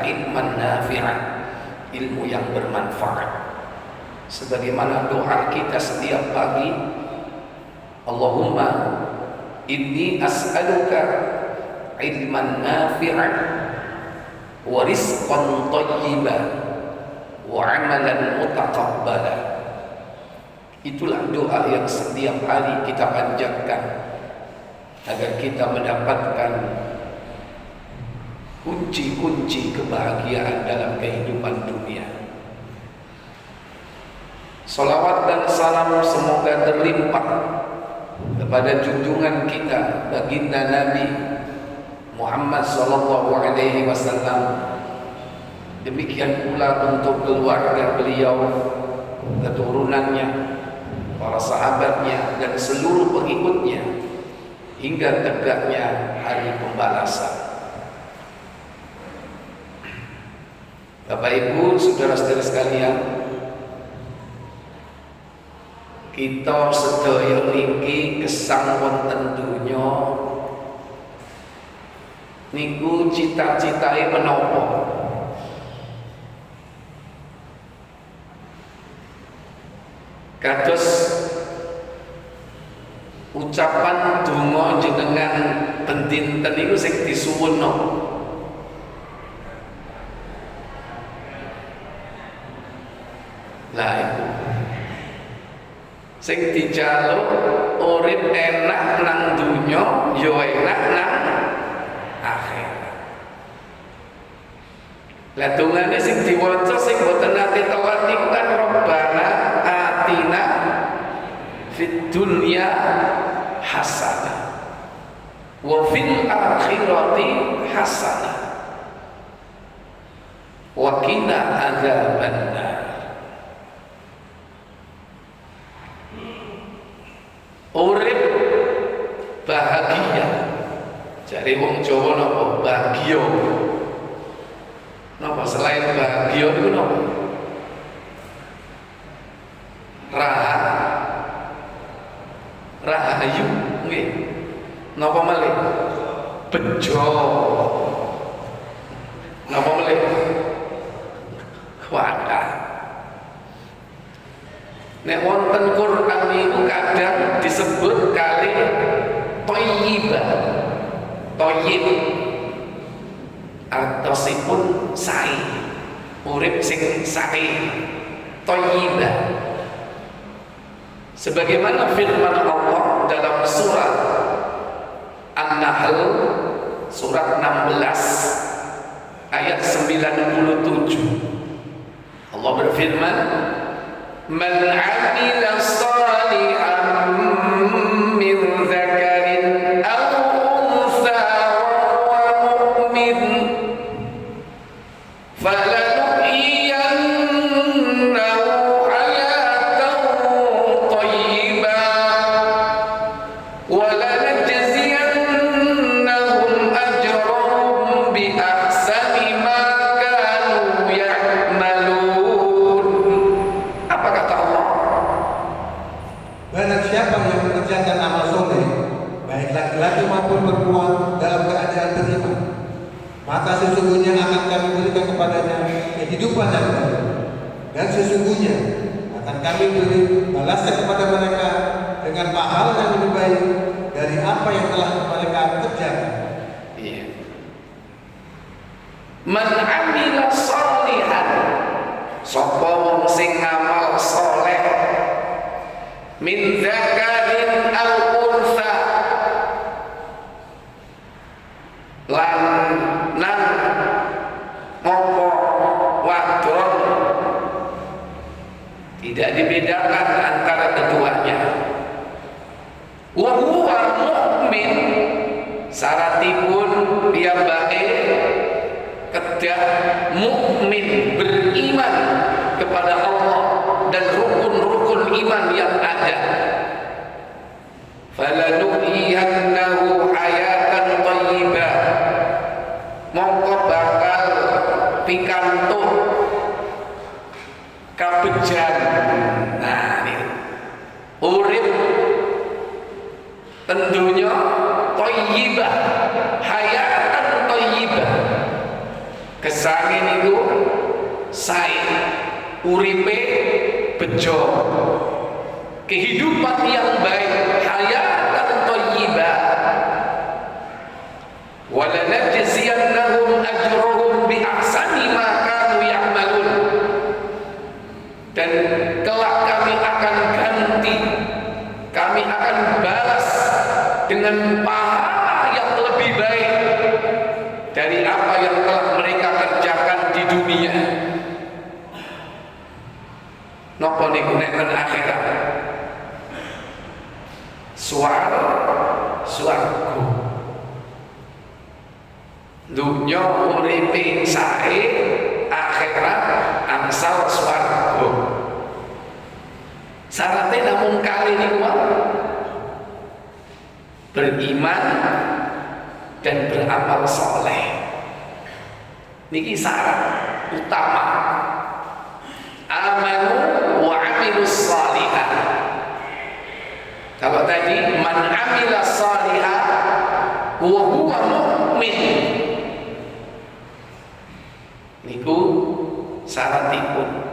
ilman nafi'an, ilmu yang bermanfaat. Sebagaimana doa kita setiap pagi, Allahumma inni as'aluka ilman nafi'an wa rizqan thayyiban wa amalan mutaqabbala. Itulah doa yang setiap hari kita panjatkan agar kita mendapatkan kunci-kunci kebahagiaan dalam kehidupan dunia. Salawat dan salam semoga terlimpah kepada junjungan kita baginda Nabi Muhammad sallallahu alaihi wasallam. Demikian pula untuk keluarga beliau, keturunannya, para sahabatnya dan seluruh pengikutnya hingga tegaknya hari pembalasan. Bapak Ibu, saudara-saudara sekalian, kita sedaya niki gesang wonten donya niku cita-citae menapa? Kados ucapan donga jenengan pendinten niku sing disuwun napa? Lah iku sing dijaluk urip enak nang dunya, yo enak nang akhirat. Lah dongane sing diwaca sing boten nate tawat niku kan Rabbana atina fid dunya hasanah wa fil akhirati hasanah wa qina adzabannar. Urip bahagia, jare wong Jawa napa bahagia? Napa selain bahagia itu napa? Rahayu, nggih. Napa malih? Bejo. Napa malih? Wadah. Nek wonten Quran niku kadang disebut kali thayyibah. Thayyib artosipun sae. Urip sing sae. Thayyibah. Sebagaimana firman Allah dalam surat An-Nahl surat 16 ayat 97. Allah berfirman, man 'amila shalihan min dzakarin aw untha wa huwa mu'min falanuhyiyannahu hayatan thayyibah wa lanajziyannahum ajrahum bi ahsani ma kanu ya'malun. Barang siapa yang mengerjakan amal soleh, baik laki-laki maupun perempuan dalam keadaan beriman, maka sesungguhnya akan kami berikan kepadanya kehidupan yang baik, dan sesungguhnya akan kami beri balasan kepada mereka dengan pahala yang lebih baik dari apa yang telah mereka kerjakan. Iya. Man 'amila shalihan, sapa wong sing ngamal saleh, min dzakarin aw untha, lanang ngopo wadon, tidak dibedakan antara keduanya. Wa huwa mu'min, syaratipun piyambake kedah mukmin, beriman kepada Allah dan rukun-rukun iman yang ada. Falanuhyiyannahu hayatan thayyibah, mongko bakal pikantuk kabejan. Nah ini urip tentunya thayyibah, hayatan thayyibah, Kesange niku sae, uripe bejo, kehidupan yang baik, hayatan thayyibah. Wala najziyannahum ajrahum bi ahsani ma kanu ya'malun. Dan kelak kami akan ganti, kami akan balas dengan pahala yang lebih baik dari apa yang telah mereka kerjakan di dunia. Napa niku nek ten akhirat? Swarga. Dunya uripe sae, akhirat angsal swarga. Syaratnya namung kali niku beriman dan beramal soleh. Niki syarat utama. Amanu wa amilus shalihat. Kalau tadi man amila shalihat wa huwa mu'min, niku syaratipun.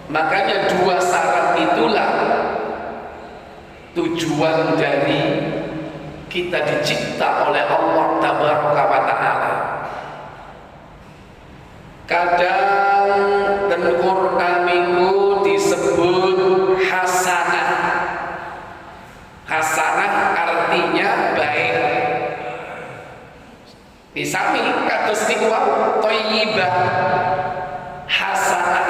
Makanya dua syarat itulah tujuan dari kita dicipta oleh Allah Tabaraka wa Ta'ala. Kadang dan Quran minggu disebut hasanah. Hasanah artinya baik. Disami kados niku thayyibah, hasanah.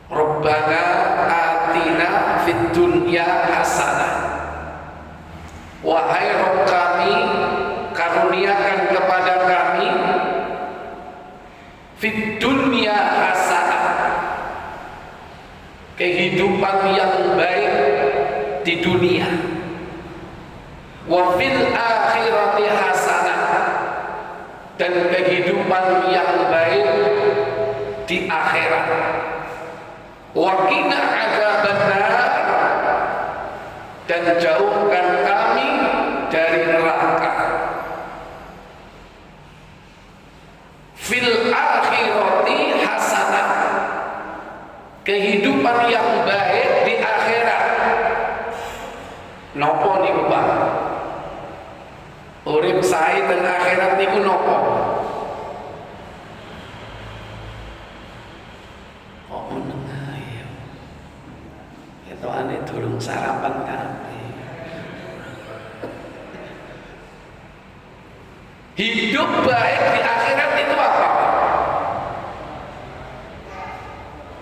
Rabbana atina fid dunya hasanah. Wahai Rabb kami, karuniakan kepada kami fid dunya hasanah, kehidupan yang baik di dunia. Wa fil akhirati hasanah, dan kehidupan yang baik di akhirat. Wa qina adzabannar, dan jauhkan kami dari neraka. Fil akhirati hasanah, kehidupan yang baik di akhirat. Nopo niku Pak? Urip sae ten akhirat niku nopo? Oh menengah ya. Itu ane durung sarapan kabeh. Hidup baik di akhirat itu apa?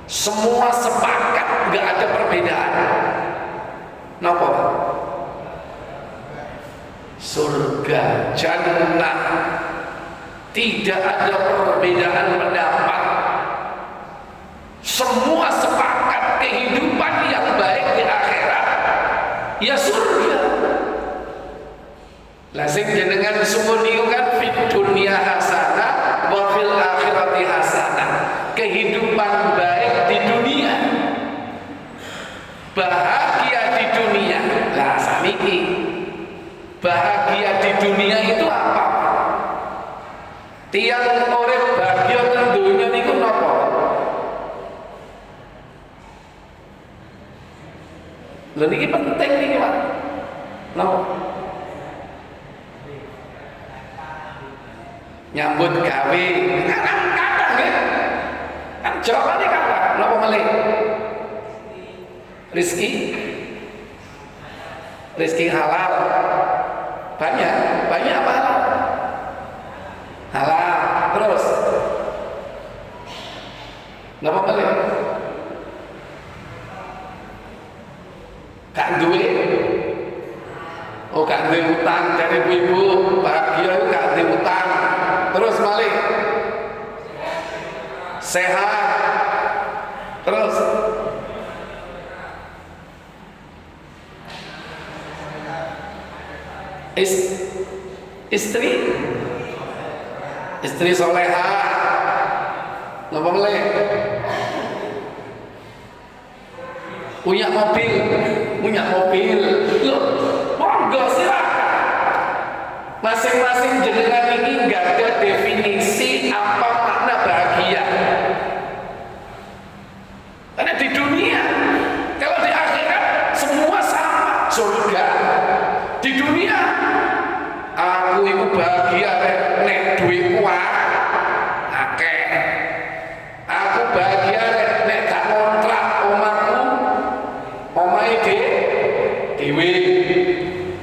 Semua sepakat, nggak ada perbedaan. Napa? Surga, jannah, tidak ada perbedaan pendapat. Semua sepakat kehidupan yang baik di akhirat ya surga. Lah sing jenengan suwun niku kan fid dunya hasanah wa fil akhirati hasanah. Kehidupan baik di dunia, bahagia di dunia. Lah saniki bahagia di dunia itu apa? Tiang urip bahagia teng dunya niku napa? Lha niki penting niki, Pak. Napa? Nyambut gawe kan kadang nggih. Kan jawabane kata napa malih? Rezeki halal. Banyak apa halal? Halal. Terus napa malih? Gak duwe. Oh gak duwe utang dari ibu, bahagia itu gak duwe utang. Terus malih sehat. Terus istri soleha. Napa malih? Punya mobil. Loh, monggo silakan. Masing-masing jenengan ini nggak ada definisi apa makna bahagia. Karena di dunia, kalau di akhirat semua sama, surga. Di dunia, aku itu bahagia nek duitku akeh. Aku bahagia nek gak kontrak omahku, omahe dhewe.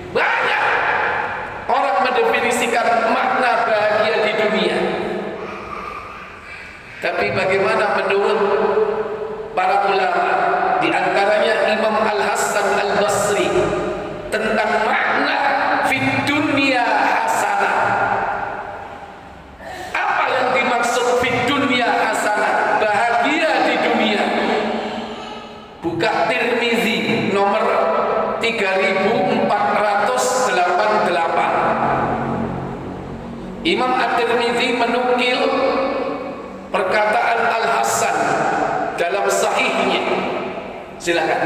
Banyak orang mendefinisikan makna bahagia di dunia. Tapi bagaimana menurut para ulama, di antaranya Imam Al-Hasan Al-Basri, tentang makna fid dunya hasanah? Apa yang dimaksud fid dunya hasanah? Bahagia di dunia. Buka Tirmizi nomor 3488. Imam At-Tirmizi menukil perkataan Al-Hasan dalam sahihnya. Silakan.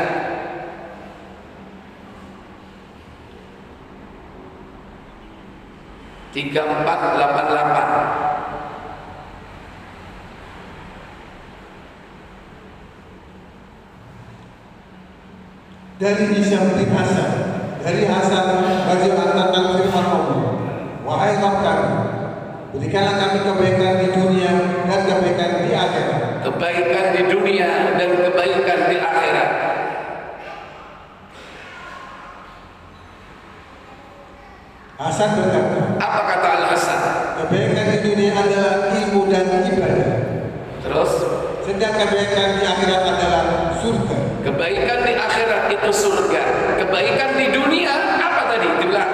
Tiga empat delapan. Dari Hisyam bin Hasan, dari Hasan bagaimana tentang firman Allah, wahai Rabb kami, berikanlah kami kebaikan di dunia dan kebaikan di akhirat. Kebaikan di dunia dan kebaikan di akhirat. Hasan berkata, Apa kata Al-Hasan? kebaikan di dunia adalah ilmu dan ibadah. Terus, Sedang kebaikan di akhirat adalah surga. kebaikan di akhirat itu surga. Kebaikan di dunia apa tadi? Dibilang.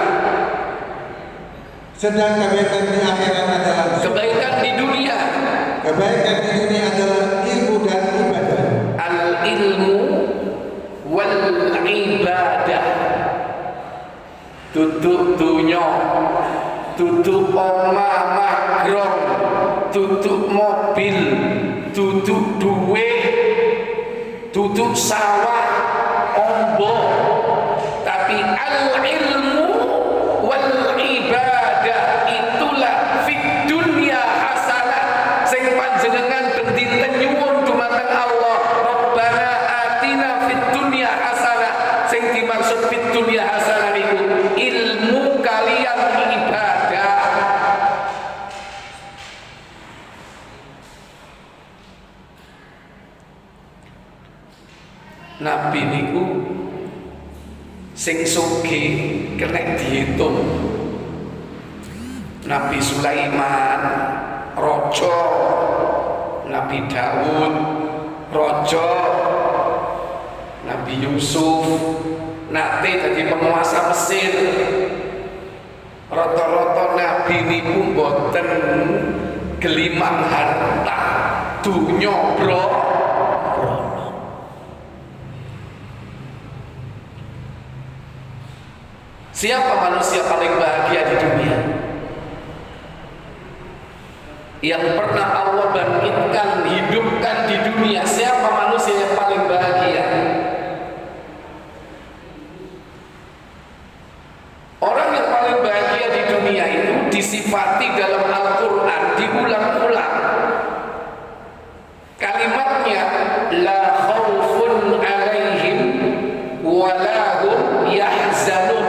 Sedang kebaikan di akhirat adalah surga. Kebaikan di dunia. Kebaikan di dunia adalah ilmu dan ibadah. Al-ilmu wal ibadah. Tutup dunya, tutup omah magrong, tutup mobil, tutup duit, tutup sawah, ombo. Tapi al-ilmu wal ibadah itulah fid dunya hasanah. Sing panjenengan bendinten nyuwun dumateng Allah, Rabbana atina fid dunya hasanah. Sing dimaksud fid dunya hasanah itu ilmu kalian ibadah. Nabi niku sing sugih kena dihitung. Nabi Sulaiman raja, Nabi Daud raja, Nabi Yusuf nate jadi penguasa Mesir. Rata-rata Nabi niku mboten gelimang harta dunya bro. Siapa manusia paling bahagia di dunia? Yang pernah Allah bangkitkan, hidupkan di dunia. Siapa manusia yang paling bahagia? Orang yang paling bahagia di dunia itu disifati dalam Al-Quran, diulang-ulang. Kalimatnya la khaufun alaihim wa la hum yahzanun.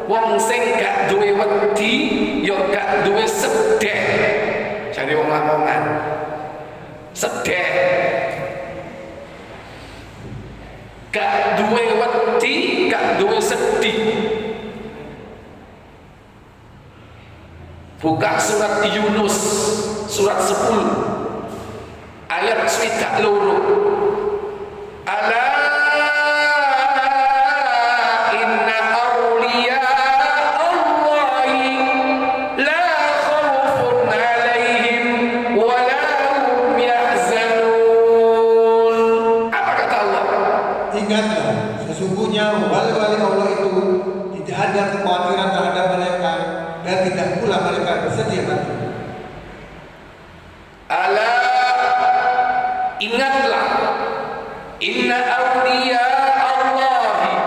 Wong sing gak duwe wedi, ya gak duwe sedih. Jadi wong lamongan sedih. Gak duwe wedi, gak duwe sedih. Buka surat Yunus, surat 10 ayat 22. Ala inna awliya Allahi la khawfun alaihim wa la hum yahzanun. Apa kata Allah? Ingatlah, sesungguhnya wali-wali Allah itu tidak ada kekhawatiran terhadap mereka dan tidak pula mereka bersedih hati. Ala, ingatlah, inna awliya Allahi,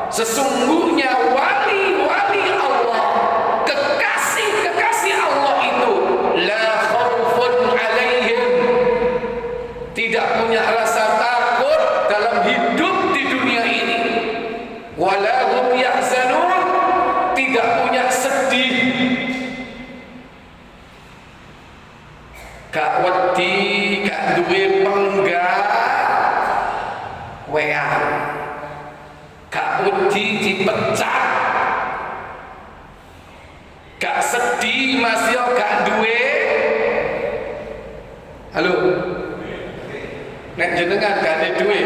sesungguhnya wali-wali Allah, gak wedi, gak duwe penggak wean, gak wedi dipecat, gak sedih masih gak duwe. Halo, nek jenengan gak ada duwe,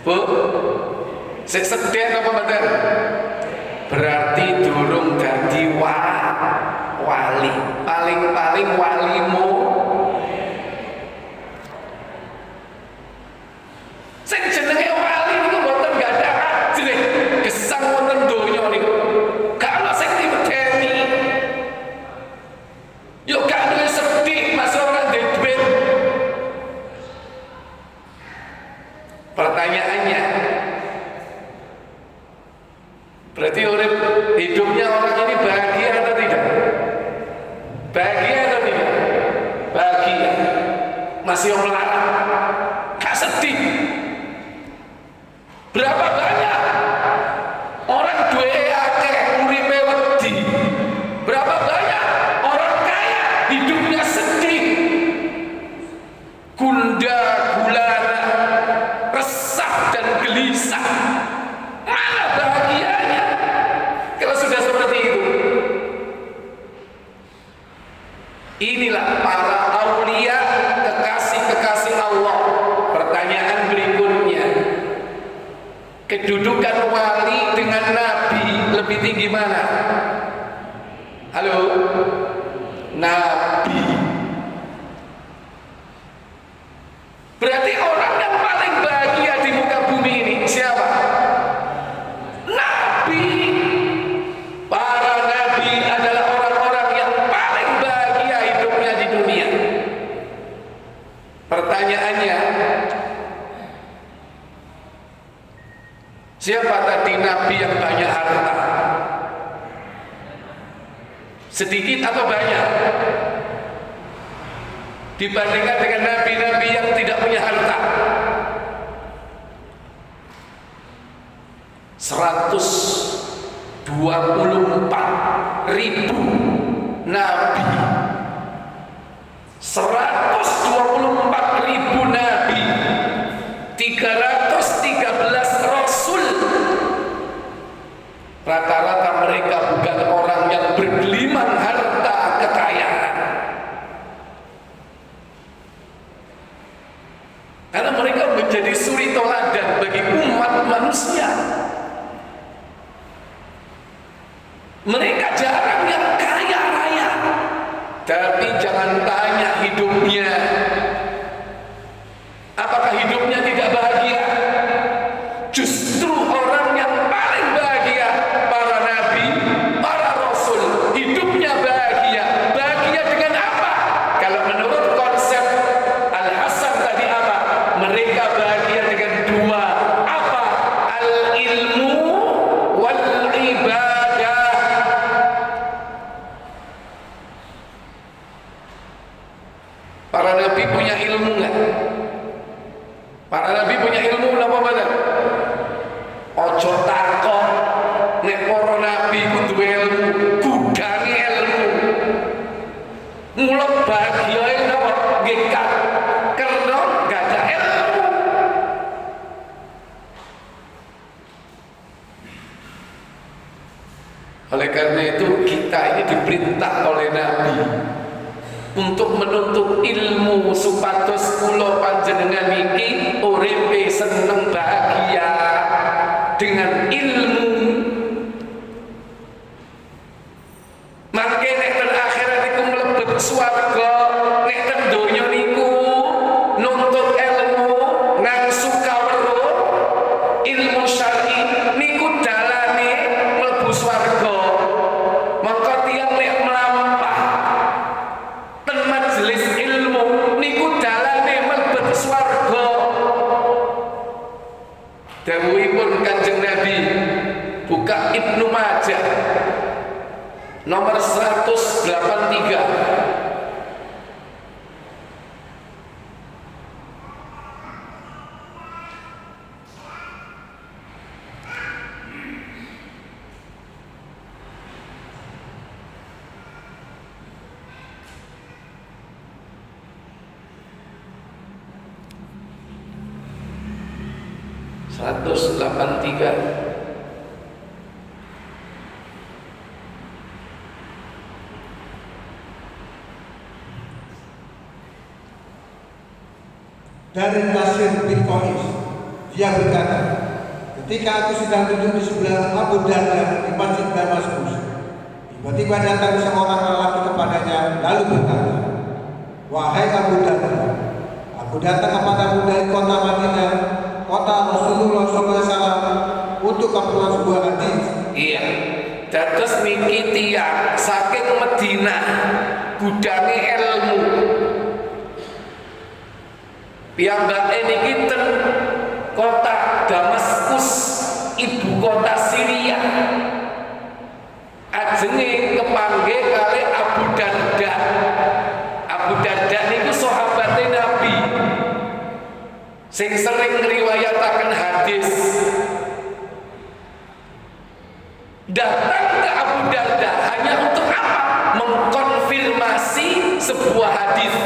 bu, sik sedih apa mboten? Berarti durung dadi wali. Paling-paling walimu sing jenenge wali niku mboten gak ada ajre gesang wonten donya niku. Gak ana sing dimedeni. Yo gak duwe sedih mas ora duwe duit. Pertanyaannya, berarti urip hidupnya orang ini bahagia atau tidak? Bahagia atau tidak? Bahagia. Masih melarang, gak sedih. Berapa banyak orang duwe akeh uripe wedi? Berapa banyak orang kaya hidupnya sedih, gunda gulana, resah dan gelisah? Mana bahagianya kalau sudah seperti itu? Inilah para aulia, kekasih-kekasih Allah. Pertanyaan berikutnya, kedudukan wali dengan nabi lebih tinggi mana? Halo? Nabi. Berarti orang yang paling bahagia di muka bumi ini siapa? Nabi. Para nabi adalah orang-orang yang paling bahagia hidupnya di dunia. Pertanyaannya, siapa tadi nabi yang banyak harta? Sedikit atau banyak? Dibandingkan dengan nabi-nabi yang tidak punya harta. 124.000 nabi. 124.000 nabi. 313 rasul. Rata-rata mereka bukan orang yang bergelimang harta kekayaan, karena mereka menjadi suri teladan bagi umat manusia. Mereka jarang yang kaya raya, tapi jangan tanya hidupnya. Apakah hidupnya tidak bahagia? Justru orang yang paling bahagia para nabi, para rasul, hidupnya bahagia. Bahagia dengan apa? Kalau menurut konsep Al-Hasan tadi apa? Mereka bahagia dengan dua. Apa? Al-ilmu wal-ibadah. Para nabi punya ilmu nggak? Para nabi punya ilmu napa mboten? Ojo takon nek para nabi kudu ilmu, gudange ilmu. Mulai bahagia napa? Nggih karena gak ada ilmu. Oleh karena itu kita ini diperintah oleh Nabi untuk menuntut ilmu supados kula panjenengan iki uripe seneng bahagia dengan ilmu. Mangke nek ten akhirat niku mlebet swarga, nek ten donya niku nuntut ilmu ngangsu kawruh ilmu syar'i niku dalane mlebu swarga. Maka tiyang nek mlampah ten majelis ilmu niku dalane mlebet swarga. Dawuhipun Kanjeng Nabi, buka Ibnu Majah nomor 183. 183. Dari Nasir bin Qais, dia berkata, ketika aku sedang duduk di sebelah Abu Darda di Masjid Damaskus, tiba-tiba datang seorang lelaki kepadanya lalu berkata, wahai Abu Darda, aku datang kepadamu dari kota Madinah, kota Rasulullah SAW, untuk keperluan sebuah hadis. Iya, dados niki tiyang saking Madinah, gudange ilmu. Piyambake niki ten kota Damaskus, ibu kota Syria. Ajenge kepanggih kali Abu Darda. Abu Darda niku sahabate Nabi sing sering ngriwayataken hadis. Datang ke Abu Darda hanya untuk apa? Mengkonfirmasi sebuah hadis.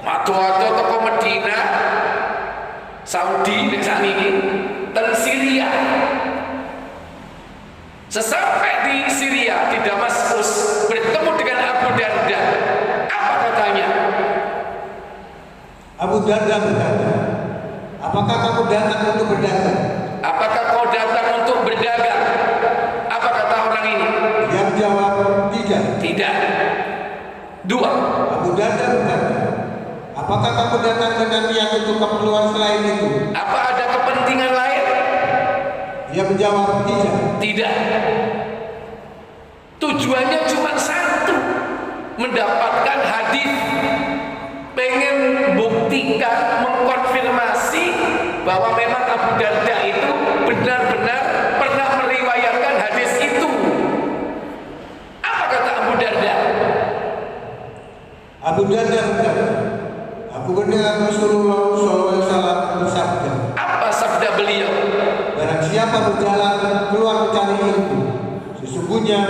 Matu-matu toko Medina, Saudi nek sakniki, ten Syria. Sesampai di Syria, di Damaskus, bertemu dengan Abu Darda. Apa katanya? Abu Darda berkata, apakah kamu datang untuk berdagang? Apakah kau datang untuk berdagang? Apa kata orang ini? Dia menjawab, tidak. Tidak. Dua. Abu Darda berkata, apakah kamu datang dengan niat untuk keperluan selain itu? Apa ada kepentingan lain? Dia menjawab, tidak. Tidak. Tujuannya cuma satu, mendapatkan hadis, pengen buktikan, mengkonfirmasi bahwa memang Abu Darda itu benar-benar pernah meriwayatkan hadis itu. Apa kata Abu Darda? Abu Darda berkata, aku mendengar Rasulullah SAW bersabda. Apa sabda beliau? Barang siapa berjalan keluar mencari ilmu, sesungguhnya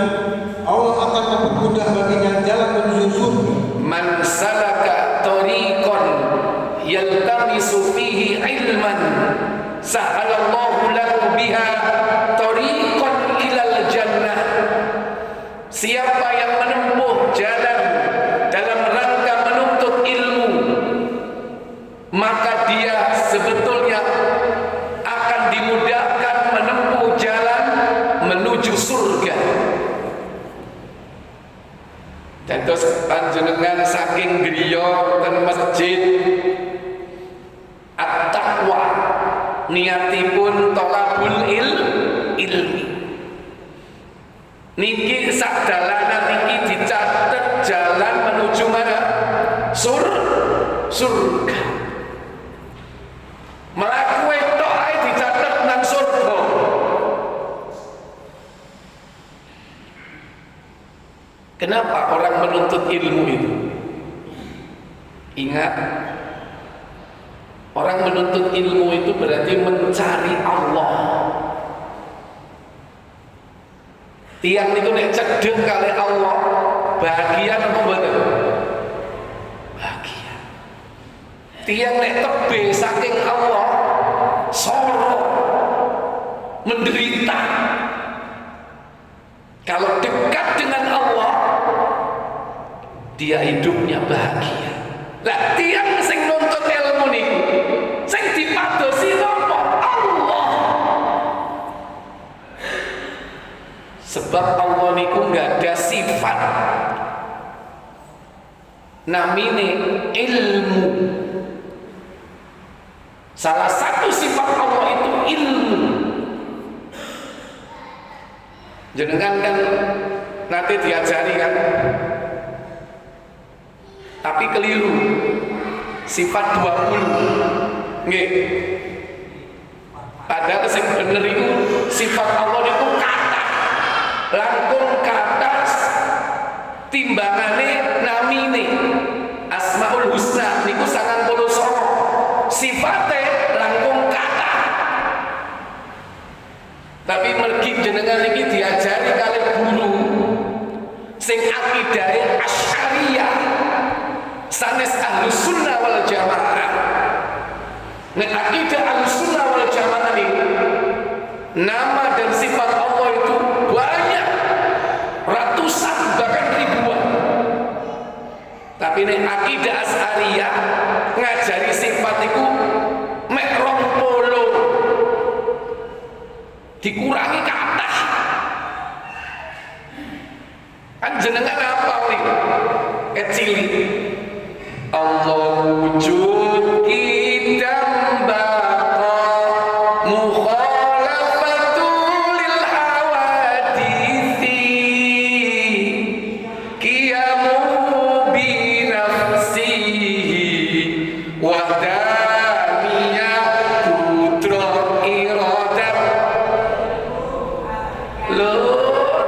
Allah akan mempermudah baginya jalan menuju surga. Man salaka tariqan yaltamisu fihi ilman sahalallahu lahu biha tariqan ilal jannah. Siapa yang menempuh jalan dalam rangka menuntut ilmu, maka dia sebetulnya akan dimudahkan menempuh jalan menuju surga. Dan terus panjenengan saking griya ten masjid At-Taqwa, niatipun thalabul ilmi. Niki sak dalanan niki dicatet jalan menuju mana? Surga. Melaku wedok ae dicatet nang surga. Kenapa orang menuntut ilmu itu? Ingat, orang menuntut ilmu itu berarti mencari Allah. Tiang niku nek cedhek kali Allah, bahagia apa mboten? Bahagia. Tiang nek tebe saking Allah, sorok, menderita. Kalau dekat dengan Allah, dia hidupnya bahagia. Lah tiang sing nuntut ilmu niku, sing dipadosi napa? Allah. Sebab Allah niku enggak ada sifat namine ilmu. Salah satu sifat Allah itu ilmu. Jenengan kan nanti diajari kan, tapi keliru. Sifat 20 nggih. Padahal sing bener iku sifat Allah niku kata. Langkung kata timbangane namine. Asmaul Husna niku 99. Sifate langkung kata. Tapi mergi jenengan iki diajari kali guru sing akidahe Asy'ariyah, sanes Ahlus Sunnah wal Jamaah. Nek akidah Ahlus Sunnah wal Jamaah niku Nama dan sifat Allah itu banyak, ratusan bahkan ribuan. Tapi ini akidah Asy'ariyah ngajari sifat itu mek 20, dikurangi kathah. Kan jenengan apa nih? Cilik. Allah wujud idam baqa mukhalafatul lil hawadithi qiyamu bi nafsihi wa daniya putra iradat. Lo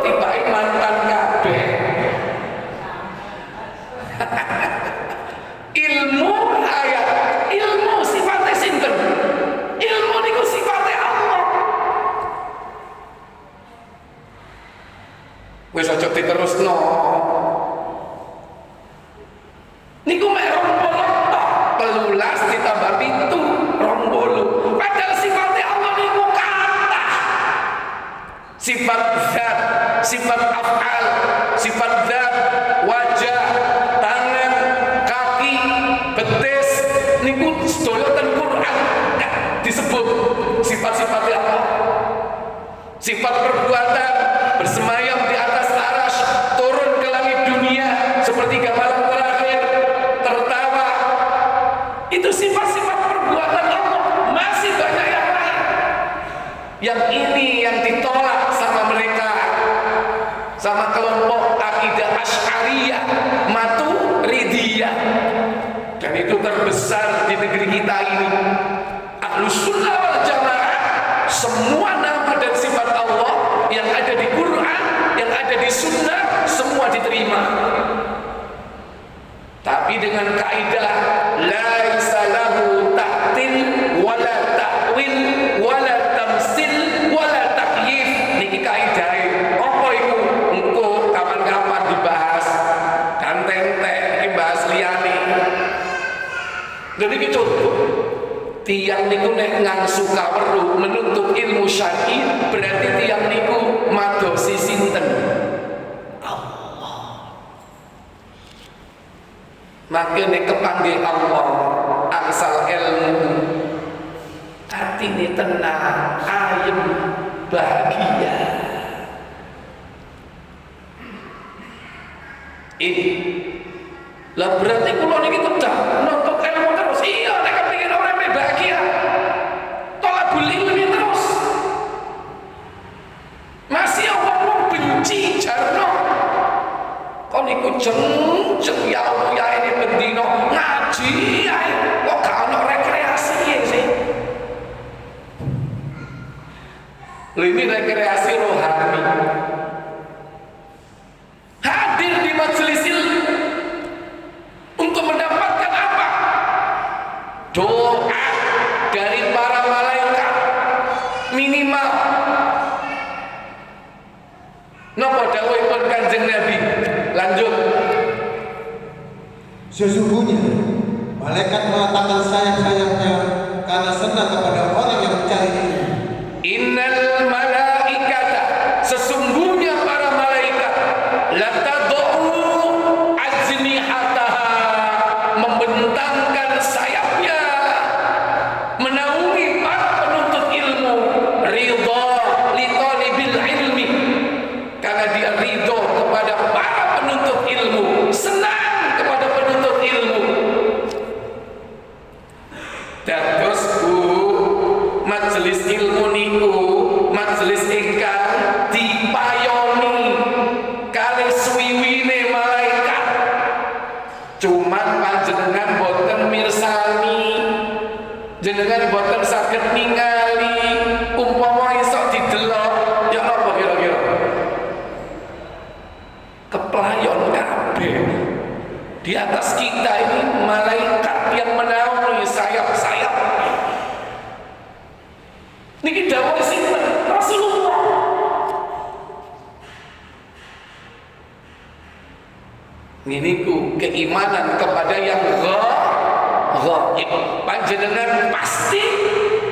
tiba mantan kabeh. Ilmu ayat, ilmu sifatnya sinten? Ilmu niku sifatnya Allah. Wis aja diterusno. Niku mek 20 tok, 13 ditambah 7, 20. Padahal sifatnya Allah niku kathah. Sifat zat, sifat af'al, sifat zat, wajah, tangan, kaki, betis, niku sedaya ten Quran disebut sifat-sifatnya Allah. Sifat perbuatan, bersemayam di atas arsy, turun ke langit dunia sepertiga malam terakhir, tertawa. Itu sifat-sifat perbuatan Allah. Masih banyak yang lain. Yang ini yang ditolak sama mereka, sama kelompok akidah Asy'ariyah, Maturidiyah. Dan itu terbesar di negeri kita ini. Ahlus Sunnah wal Jamaah, semua nama dan sifat Allah yang ada di Quran, yang ada di Sunnah, semua diterima. Tapi dengan kaidah laisa lahu ta'til wala ta'wil wala tamsil wala takyif. Niki kaidahe. Apa iku? Engko kapan-kapan dibahas. Dan tentek dibahas liyane. Lha niki contoh. Tiang niku nek ngangsu kaweruh menuntut ilmu syar'i, berarti tiang niku madosi sinten? Makanya kepanggil Allah angsal ilmu, hati ini tenang, ayem, bahagia. Lah berarti kalau ini kedah nuntut ilmu terus. Iya, nek kepengin orang bahagia, tolabul ilmi terus. Masih orang benci jarno. Kau niku jeng ya Allah ya ini bendino ngaji ae kok gak ono rekreasi sih. Lha ini rekreasi rohani. Hadir di majelis ilmu untuk mendapatkan apa? Doa dari para malaikat minimal. Napa dawuhipun Kanjeng Nabi? Lanjut. Sesungguhnya malaikat meletakkan sayap-sayapnya karena senang kepada orang yang mencari ilmu. Innal malaikata, sesungguhnya para malaikat, latad'u ajnihataha, membentangkan sayapnya menaungi para penuntut ilmu. Ridha li talibil ilmi, karena dia ridho kepada para penuntut ilmu, senang kepada penuntut ilmu. Dados majelis ilmu niku majelis ingkang dipayoni kali swiwine malaikat. Cuman panjenengan boten mirsani, jenengan boten saged ningali. Umpama iso didelok, ya apa kira-kira? Keplayon kabeh. Di atas kita ini malaikat yang menaungi sayap-sayap. Niki dawuh sinten? Rasulullah. Niku keimanan kepada yang ghaib. Panjenengan pasti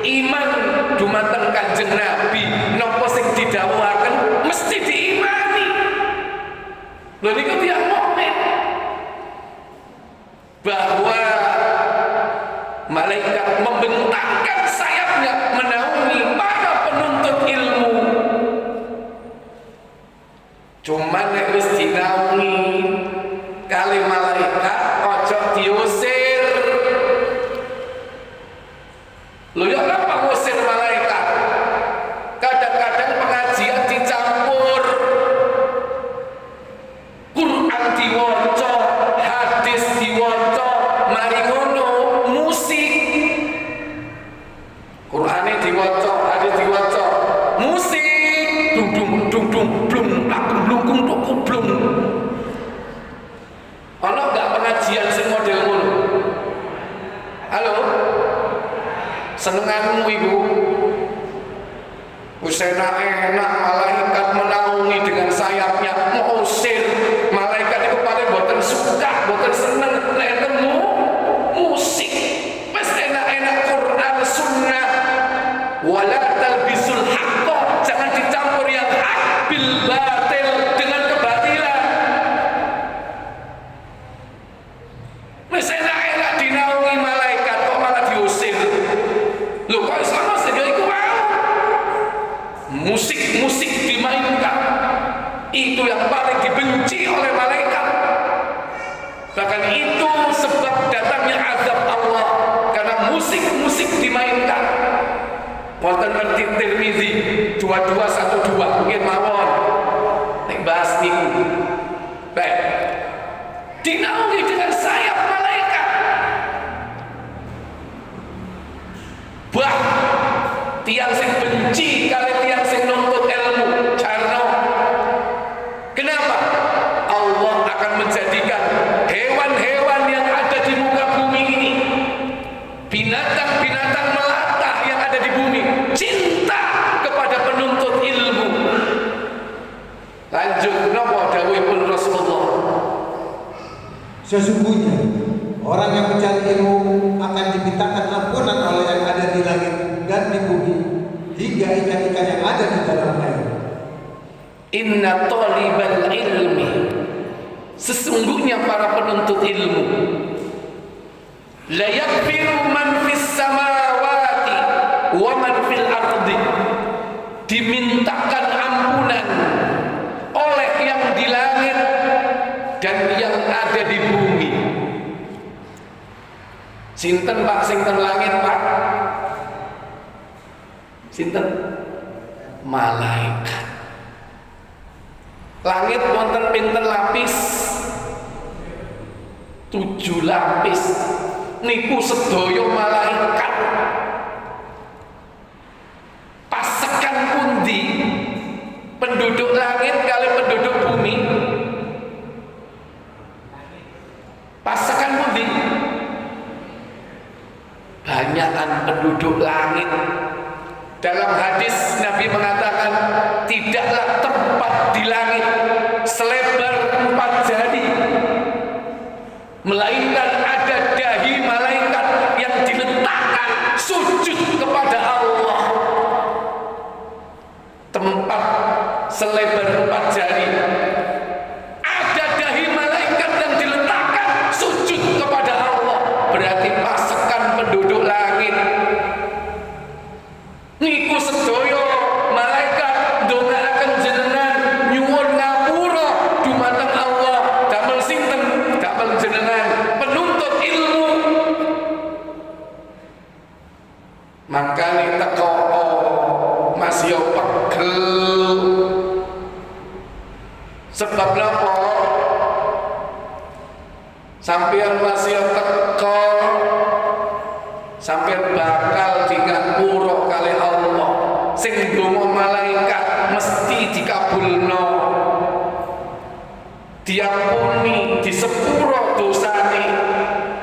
iman dumateng Kanjeng Nabi napa sing didhawuhaken mesti diimani. Lho niku tiyang mukmin bahwa malaikat membentangkan sayapnya menaungi para penuntut ilmu. Cuman nek wis dinaungi kali malaikat ojo diusir. Lho ya kenapa ngusir malaikat? Kadang-kadang pengajian dicampur, Quran diwaca, hadis diwaca, mari ngono musik. Qurane diwaca, hadis diwaca, musik dung dung dung blung lakum lungkung tukum blung. Ono gak pengajian sing model ngono? Halo? Senenganmu ibu? Wis enak malaikat menaungi dengan sayapnya mengusir. Malaikat itu paling boten suka, boten seneng nek temu musik. Wis enak Quran sunnah. Wala talbisul haqqa, jangan dicampur yang hak bil batil dengan kebatilan. Wis enak dinaungi malaikat kok malah diusir. Lho kok sama saja iku mau. Musik dimainkan. Itu yang paling dibenci oleh malaikat. Bahkan itu sebab datangnya azab Allah karena musik dimainkan. Wonten ngerti Tirmizi 2212 mungkin mawon. Nek bahas niku. Baik. Dinaungi dengan sayap malaikat. Bah, tiang sing benci kali tiang sing nuntut ilmu carno. Kenapa? Allah akan menjadikan hewan-hewan yang ada di muka bumi ini, binatang-binatang melata yang ada di bumi, cinta kepada penuntut ilmu. Lanjut, napa dawuhipun Rasulullah? Sesungguhnya orang yang mencari ilmu akan dimintakan ampunan oleh yang ada di langit dan di bumi hingga ikan-ikan yang ada di dalam air. Inna talibal ilmi, sesungguhnya para penuntut ilmu, la yakfiru man fis samawati wa man fil ardi, dimintakan ampunan oleh yang di langit dan yang ada di bumi. Sinten Pak sing teng langit Pak? Sinten? Malaikat. Langit wonten pinten lapis? 7 lapis. Niku sedaya malaikat. Pasekan pundi penduduk langit kali penduduk bumi? Pasekan pundi? Banyakan penduduk langit. Dalam hadis Nabi mengatakan tidaklah tempat di langit selebar 4 jari melainkan ada dahi malaikat yang diletakkan sujud kepada Allah. Tempat selebar 4 jari ada dahi malaikat yang diletakkan sujud kepada Allah. Berarti pasukan penduduk langit niku sedaya malaikat ndongaaken jenengan nyuwun ngapura dumateng Allah. Damel sinten? Damel jenengan penuntut ilmu. Makane teko Mas yo pegel. Sebab napa? Sampeyan masih teko, sampeyan bakal dikapura kali Allah. Sing ndonga malaikat mesti dikabulno, diampuni, disepuro dosane.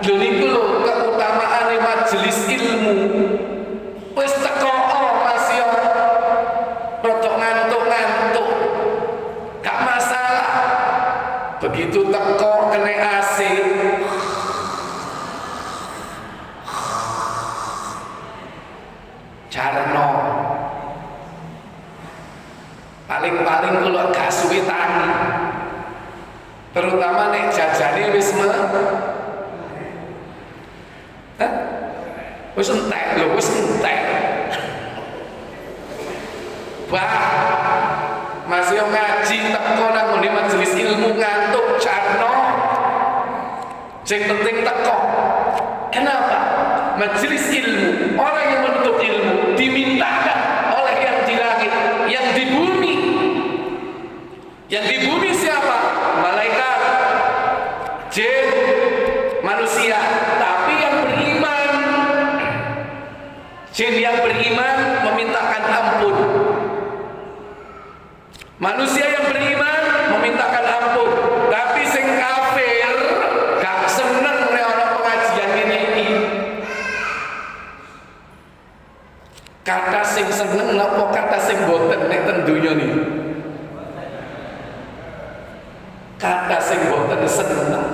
Lho niku lho keutamaane majelis ilmu. Wis teko Mas yo rada ngantuk-ngantuk, gak masalah. Begitu teko kena AC, Terutama nek jajane wis wis entek lho, wis entek. Wah, masih ngaji teko nang ngene majelis ilmu ngantuk jarno. Sing penting teko. Kenapa? Majelis ilmu, orang yang menuntut ilmu dimintakan oleh yang di langit, yang di bumi. Yang di bumi siapa? Malaikat, jin, manusia. Tapi yang beriman, jin yang beriman memintakan ampun. Manusia yang beriman memintakan ampun. Tapi sing kafir gak seneng nek ana pengajian ngene iki. Kata sing seneng napa kata sing boten nek ten donya niki? Kata sing boten seneng.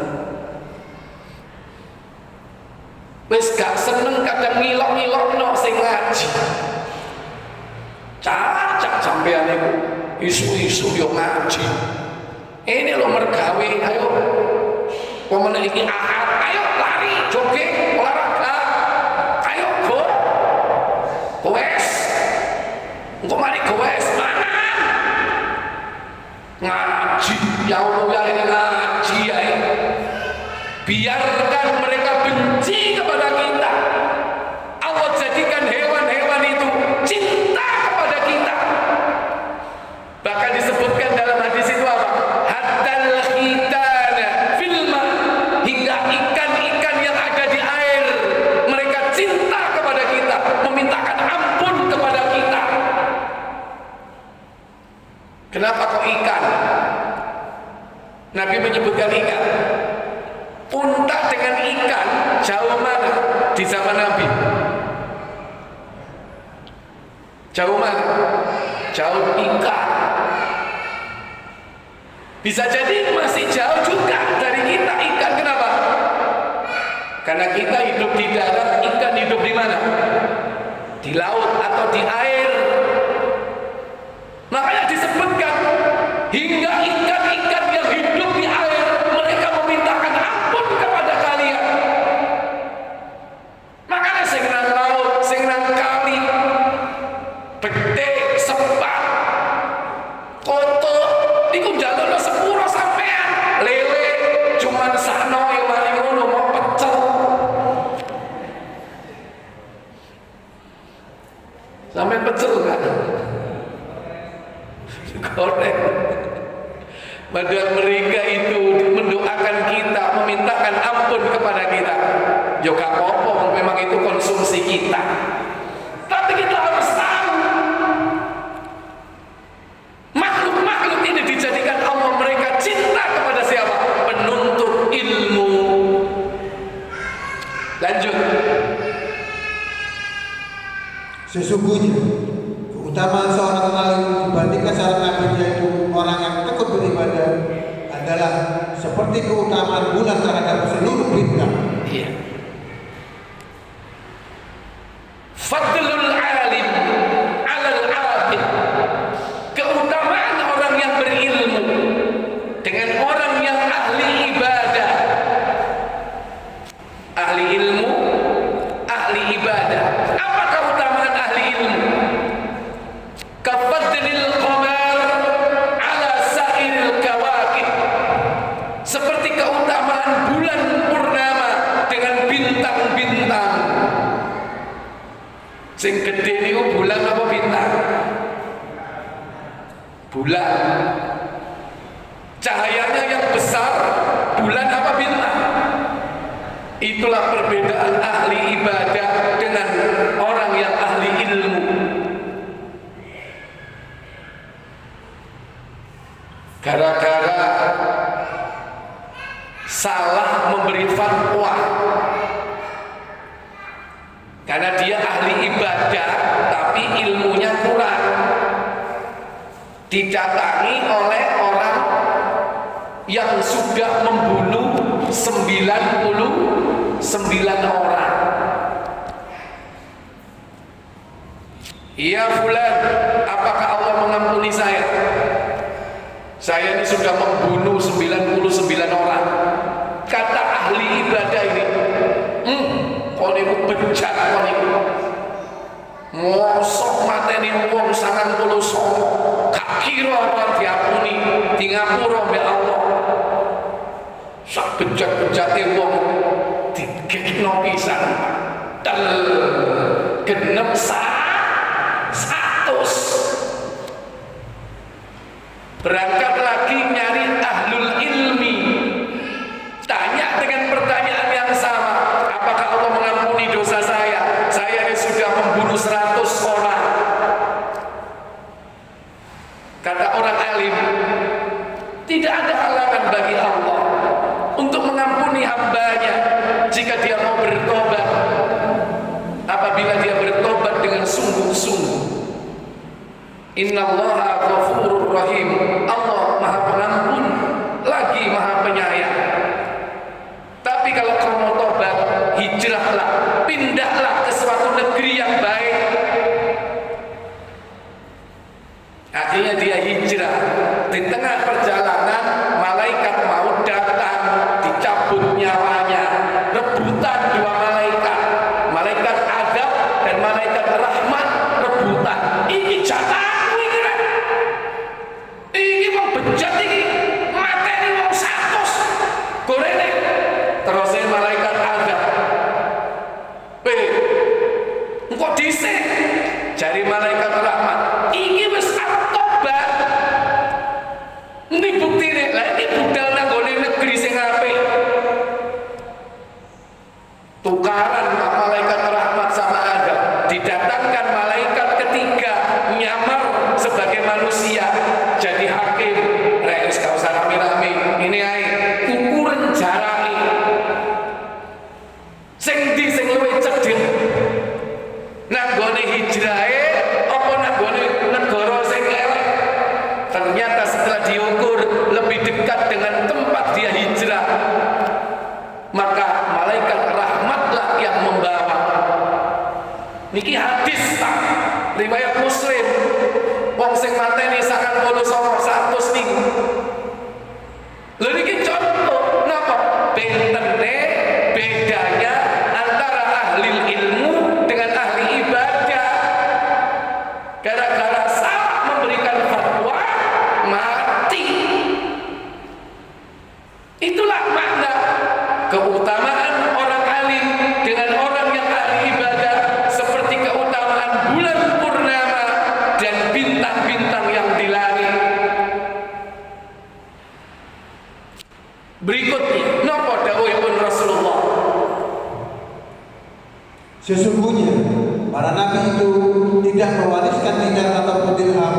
Wis gak seneng kadang ngilok-ngilokno sing ngaji. Cacak sampean iku isu-isu yo ngaji. Ini lo mergawe, ayo. Pemenang iki ahad, ayo lari, jogging, olahraga. Ayo go. Goes. Engko mari goes mangan. Ngaji, ya Allah ya ini ngaji ya. Biarkan mereka benci kepada kita. Allah jadikan hewan-hewan itu cinta kepada kita. Bahkan disebutkan dalam hadis itu apa? Hatal khitana filma, hingga ikan-ikan yang ada di air mereka cinta kepada kita, memintakan ampun kepada kita. Kenapa kok ikan? Nabi menyebutkan ikan. Unta dengan ikan jauh mana di zaman Nabi? Jauh mana? Jauh ikan. Bisa jadi masih jauh juga dari kita ikan. Kenapa? Karena kita hidup di darat, ikan hidup di mana? Di laut atau di air. Makanya disebutkan hingga ikan-ikan yang hidup di air mereka memintakan ampun kepada kalian. Makanya sing nang laut, sing nang kali, betik, sepat, koto, niku njalukno sepuro sampean. Lele cuman sakno yo mari ngono mau pecel. Sampai pecel kan? Korek. Padahal mereka itu mendoakan kita, memintakan ampun kepada kita. Yo gak apa-apa, memang itu konsumsi kita. Tapi kita harus tahu makhluk-makhluk ini dijadikan Allah, mereka cinta kepada siapa? Penuntut ilmu. Lanjut. Sesungguhnya keutamaan seorang alim dibandingkan seorang nabi, yaitu orang yang tekun beribadah, adalah seperti keutamaan bulan terhadap seluruh bintang. Iya. Fadlul alim 'alal 'abid. Keutamaan orang yang berilmu dengan orang yang ahli ibadah. Ahli ilmu, ahli ibadah. Apa keutamaan ahli ilmu? Kafadlil qamar 'ala sa'iril kawakib. Seperti keutamaan bulan purnama dengan bintang-bintang. Sing gede niku bulan apa bintang? Bulan. Cahayanya yang besar bulan apa bintang? Itulah perbedaan ahli ibadah dengan orang yang ahli ilmu. Gara-gara salah memberi fatwa, karena dia ahli ibadah tapi ilmunya kurang, didatangi oleh orang yang sudah membunuh 99 orang. Iya fulan, apakah Allah mengampuni saya? Saya ini sudah membunuh 99 ngapura mbek Allah. Sak bejat-bejate wong digekno pisan. Tel genep 100. Berangkat lagi nyari ahlul ilmi. Tanya dengan pertanyaan yang sama. Apakah Allah mengampuni dosa saya? Saya ini sudah membunuh 100 orang. Kata orang alim, tidak ada halangan bagi Allah untuk mengampuni hambanya jika dia mau bertobat. Apabila dia bertobat dengan sungguh-sungguh. Innallaha ghafurur rahim. Allah Maha Pengampun lagi Maha Penyayang. Tapi kalau kau mau tobat, hijrahlah, pindahlah ke suatu negeri yang baik. Akhirnya dia hijrah. Di tengah perjalanan malaikat mau datang, dicabut nyawanya. Rebutan dua malaikat, malaikat adab dan malaikat rahmat, rebutan. Ini jatahku ini kan. Ini mau bejat ini, mateni wong 100. Gorene. Terus malaikat adab. Engkau dhisik. Jari malaikat rahmat. Iki wis tobat. Ini buktine. Lah iki budal nang gone negeri sing apik. Tukaran malaikat rahmat sama adab. Didatangkan malaikat ketiga nyamar sebagai manusia jadi hakim. Reis gak usah rame-rame. Ini ae ukuran jarane. Sing ndi sing luwih cedhek? Nang gone hijrahe apa nang gone negara sing elek? Ternyata setelah diukur lebih dekat dengan tempat dia hijrah, maka malaikat rahmatlah yang membawa. Niki hadis tak riwayat Muslim. Wong sing mateni 99 100 niku. Lha niki contoh napa? Bentene bedanya antara ahli ilmu dengan ahli ibadah. Gara-gara salah memberikan fatwa mati. Itulah makna keutamaan orang alim dengan orang yang ahli ibadah, seperti keutamaan bulan purnama dan bintang-bintang yang di langit. Berikutnya, napa dawuhipun Rasulullah? Sesungguhnya para nabi itu tidak mewariskan dinar ataupun dirham,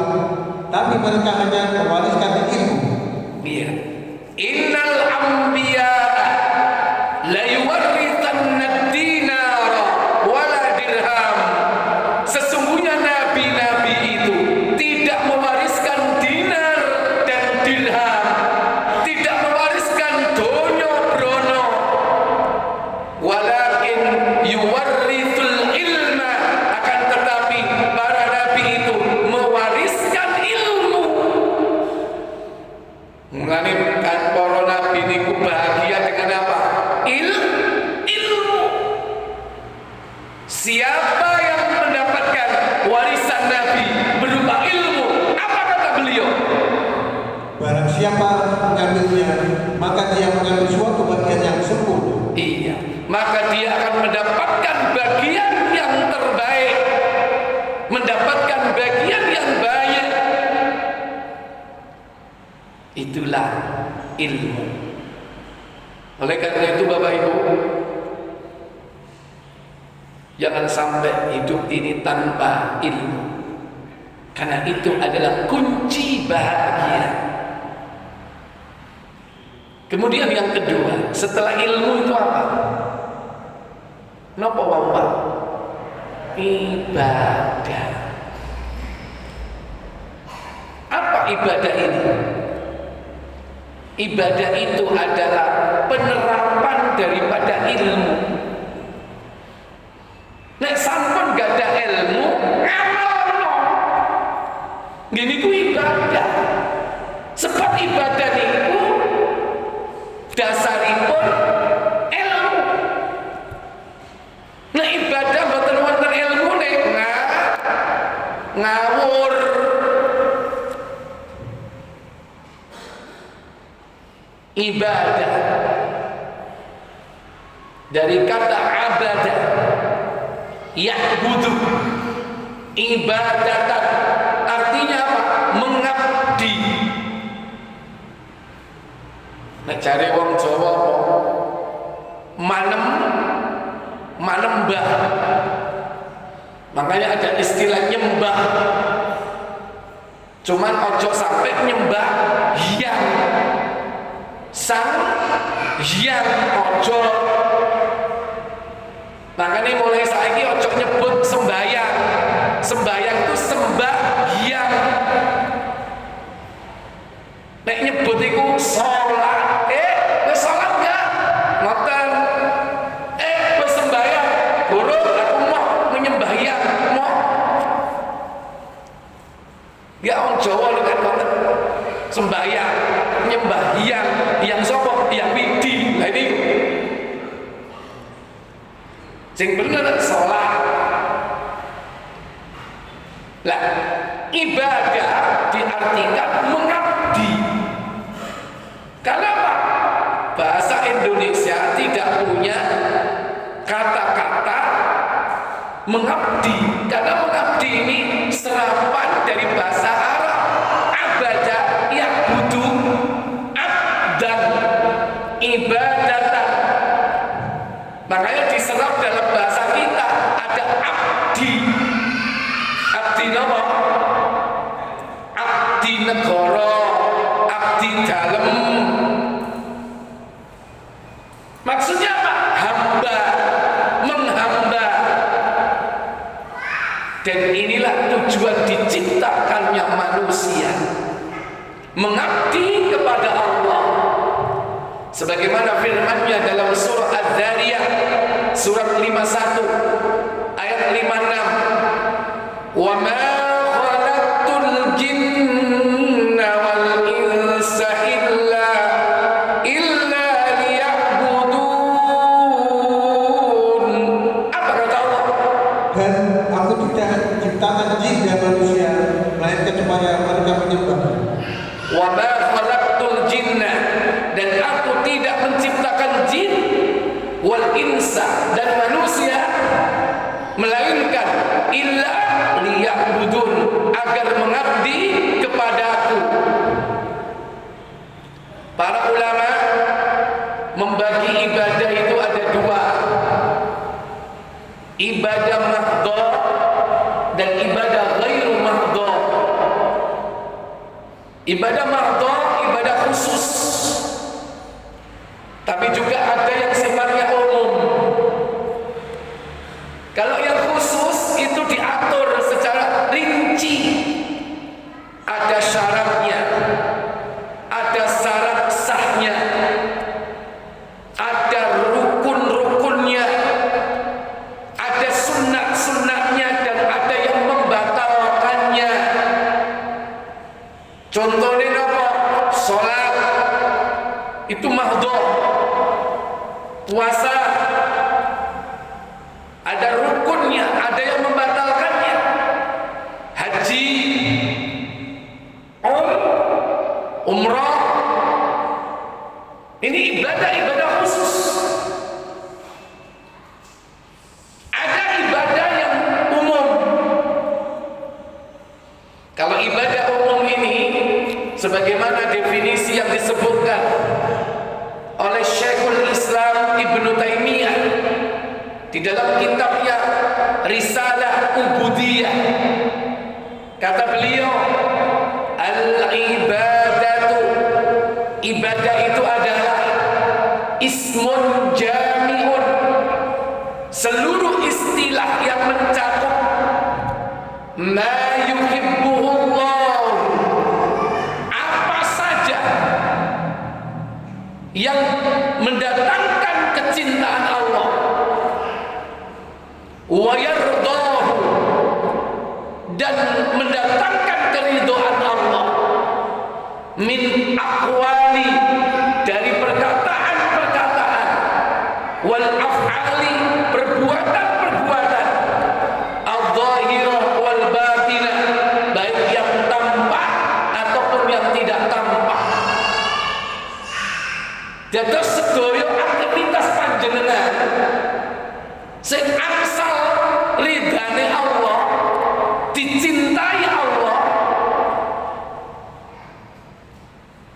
tapi mereka hanya mewariskan ilmu. Iya. Innal anbiya'a la yuwarrithanna ad-dinara wala dirham. Sesungguhnya nabi-nabi itu tidak mewariskan dinar dan dirham, tidak mewariskan donya brono, walakin yuwarrithul ilma. Akan tetapi para nabi itu mewariskan ilmu. Mulane kan para nabi niku bahagia dengan apa? Ilmu. Siapa yang mendapatkan warisan nabi berupa ilmu? Apa kata beliau? Barang siapa mengambilnya, maka dia mengambil suatu bagian yang sempurna. Iya, maka dia akan mendapatkan bagian yang terbaik, mendapatkan bagian yang baik. Itulah ilmu. Oleh karena itu Bapak Ibu, jangan sampai hidup ini tanpa ilmu, karena itu adalah kunci bahagia. Kemudian yang kedua, setelah ilmu itu apa? Napa wae? Ibadah. Apa ibadah ini? Ibadah itu adalah penerapan daripada ilmu. Nek sampun gak ada ilmu, amalno. Gini ku ibadah. Sebab ibadah niku dasaripun ilmu. Nah ibadah mboten wonten ilmune ngawur. ibadah dari kata abadah, ya'budu, ibadatan, artinya apa? Mengabdi. Nek cari wong Jawa apa? Manembah. Makanya ada istilah nyembah. Cuman ojo sampai nyembah hyang. Sang hyang ojo. Makanya mulai saiki ojo nyebut sembayang. Sembayang itu sembah hyang. Nek nyebut itu sholat. Sholat enggak? Ngoten. Sembayang. Buruk aku mau menyembah hyang. Mau. Ya orang Jawa lu kan ngoten. Sembayang, nyembah hyang sapa? Hyang widi. Lah ini sing bener sholat. Lah ibadah diartikan mengabdi. Kenapa? Bahasa Indonesia tidak punya kata-kata mengabdi. Karena mengabdi ini serapan dari bahasa Arab. Abada ya'budu, abdan, ibadatan. Makanya diserap dalam bahasa kita ada abdi. Abdi apa? Abdi negara, abdi dalem. Maksudnya apa? Hamba, menghamba. Dan inilah tujuan diciptakannya manusia, mengabdi kepada Allah. Sebagaimana firman-Nya dalam surah Az-Zariyat surat 51 ayat 56, "Wa ma khalaqtul jinna wal insa illa liya'budun." Apa kata Allah? Dan aku tidak menciptakan jin dan manusia melainkan supaya mereka menyembah. Wa ma khalaqtul jinna, dan aku tidak menciptakan jin wal insa, dan manusia, melainkan illa liya'budun, agar mengabdi kepadaku. Para ulama membagi ibadah itu ada dua, ibadah mahdhah dan ibadah ghairu mahdhah. Ibadah mahdhah, ibadah khusus, tapi juga ada yang sifatnya umum. Kalau yang khusus itu diatur secara rinci, ada syaratnya, ada syarat sahnya, ada rukun-rukunnya, ada sunnah-sunnahnya, dan ada yang membatalkannya. Contohnya apa? Sholat itu mahdhah. Puasa ada rukunnya, ada yang membatalkannya. Haji, umrah, ini ibadah-ibadah khusus. Ada ibadah yang umum. Kalau ibadah umum ini, sebagaimana definisi yang disebutkan oleh Syekhul Islam Ibnu Taimiyah di dalam kitabnya Risalah Ubudiyah, kata beliau, al-ibadatu, ibadah itu adalah ismun jami'un, seluruh istilah yang mencakup ma yuhibbuhullah, apa saja yang mendatangkan kecintaan Allah, wa yardahu, dan mendatangkan keridhaan Allah, min aqwali, dari perkataan-perkataan, wal af'ali, perbuatan-perbuatan, al-zahirah wal batinah, baik yang tampak ataupun yang tidak tampak. Dados sedaya aktivitas panjenengan sing angsal ridane Allah, dicintai Allah,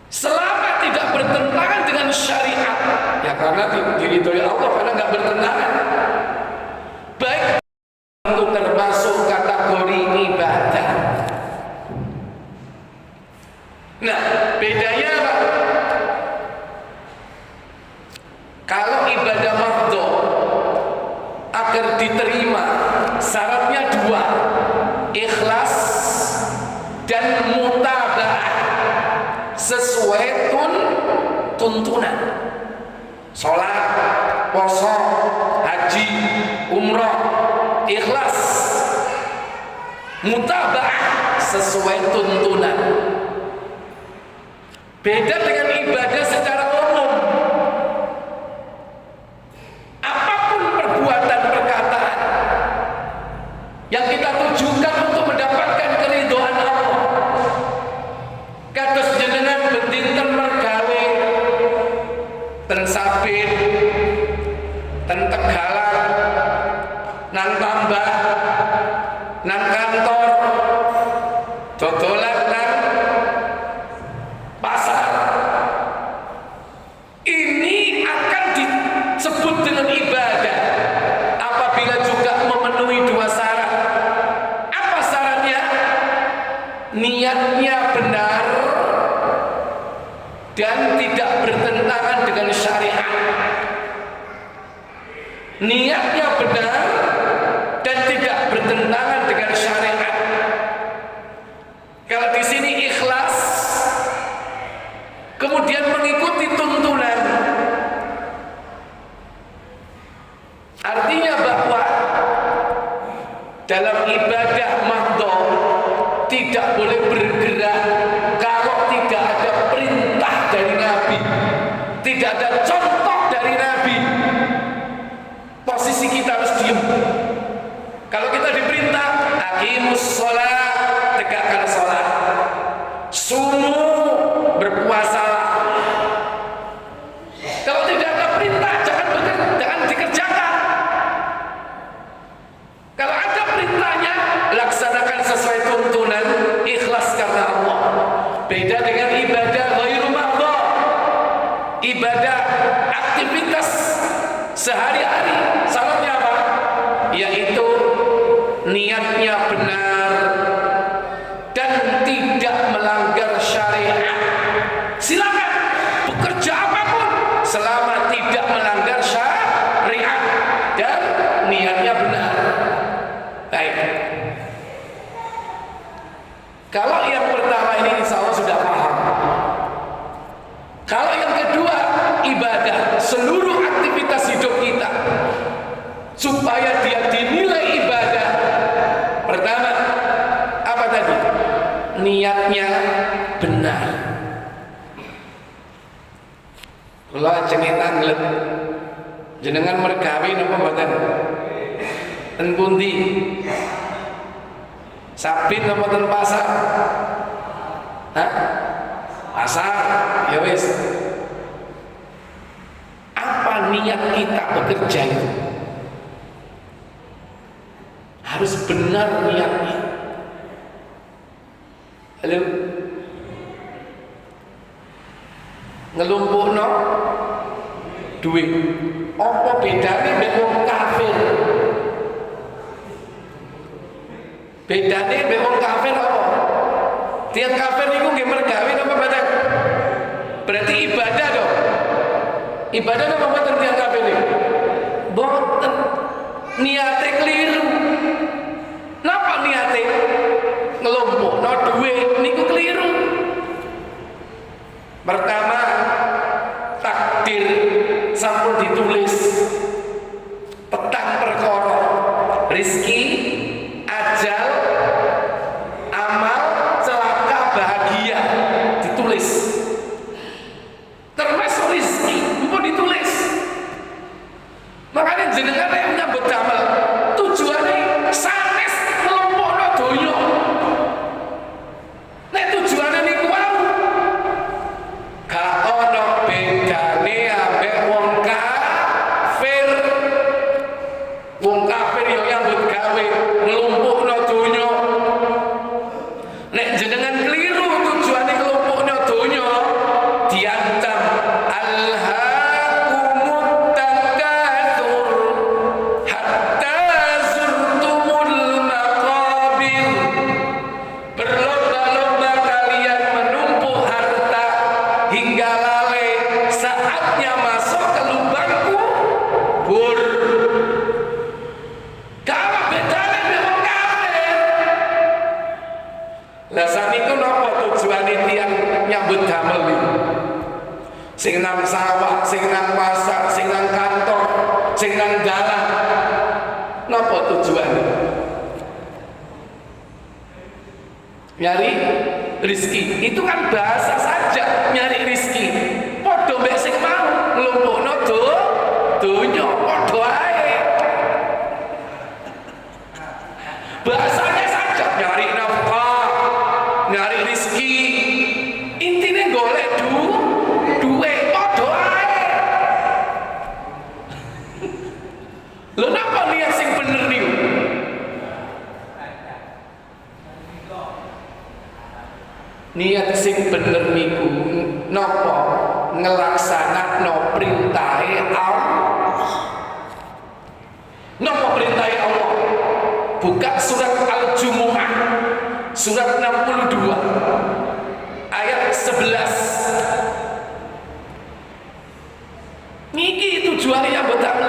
selama tidak bertentangan dengan syariat, ya karena diridhoi Allah, karena nggak bertentangan, baik untuk termasuk kategori ibadah. Nah, bedanya apa? Kalau ibadah mardho agar diterima syaratnya dua, ikhlas dan mutabaah, sesuai tuntunan. Sholat, puasa, haji, umrah, ikhlas, mutabaah, sesuai tuntunan. Beda dengan ibadah secara umum. Apapun perbuatan perkataan yang kita tujukan untuk mendapatkan keridhaan Allah, kados jenengan bedinten mergawe ten Sabit, ten Tegalan, nang tambah, nang kantor, dodolan nang pasar. Ini akan disebut dengan ibadah apabila juga memenuhi dua syarat. Apa syaratnya? Niatnya benar dan tidak bertentangan dengan syariat. Niatnya benar dan tidak bertentangan dengan syariat. Kalau di sini ikhlas, kemudian mengikuti tuntunan, artinya bahwa dalam ibadah mardho tidak boleh bergerak kalau tidak ada perintah dari Nabi, tidak ada contoh dari Nabi. Posisi kita harus diam. Kalau kita diperintah aqimus sholat, tegakkan sholat, sumu, berpuasalah. Kalau tidak ada perintah, jangan dikerjakan. Kalau ada perintahnya, laksanakan sesuai tuntunan, ikhlas karena Allah. Beda dengan ibadah ghairu mardho, ibadah aktivitas sehari-hari. Syaratnya apa? Yaitu niatnya benar dan tidak melanggar syariat. Silakan bekerja apapun selama tidak melanggar syariat dan niatnya benar. Baik. Kalau yang pertama ini insya Allah sudah paham. Kalau yang kedua, ibadah, seluruh aktivitas hidup kita supaya dia dinilai ibadah. Pertama, apa tadi? Niatnya benar. Kula cengitan nglet jenengan mergawe napa mboten? Ten pundi? Sabit napa ten pasar? Hah? Pasar. Ya wis. Apa niat kita bekerja itu? Harus benar niatnya. Halo? Ngelumpukno duit. Apa bedane mbek wong kafir? Bedane mbek wong kafir apa? Tiang kafir niku nggih mergawe napa mboten? Berarti ibadah dong. Ibadah napa mboten tiang kafir niku? Mboten. Niate keliru. Napa niate? Ngelompokno duit niku keliru. Pertama, takdir sampun ditulis, petang perkara, rizki, ajal, amal, celaka, bahagia ditulis. Termasuk rizki pun ditulis. Makanya jenengan yang menyambut damel tujuannya sanes ngelompokno donya. Nek tujuane niku wae gak ono bedane nang sawah, sing nang pasar, sing nang kantor, sing nang dalan. Napa tujuannya? Nyari rizki. Itu kan bahasa saja, nyari rizki. Podo mbek sing mau nglumpukno donya podo ae. Bahasanya saja nyari nafkah, nyari rizki. Intine golek duit podo ae. Lho napa niat sing bener niku? Niat sing bener niku napa ngelaksanakno perintahe Allah. Napa perintahe Allah? Buka surat Al-Jumu'ah surat 62 ayat 11. Niki tujuannya betul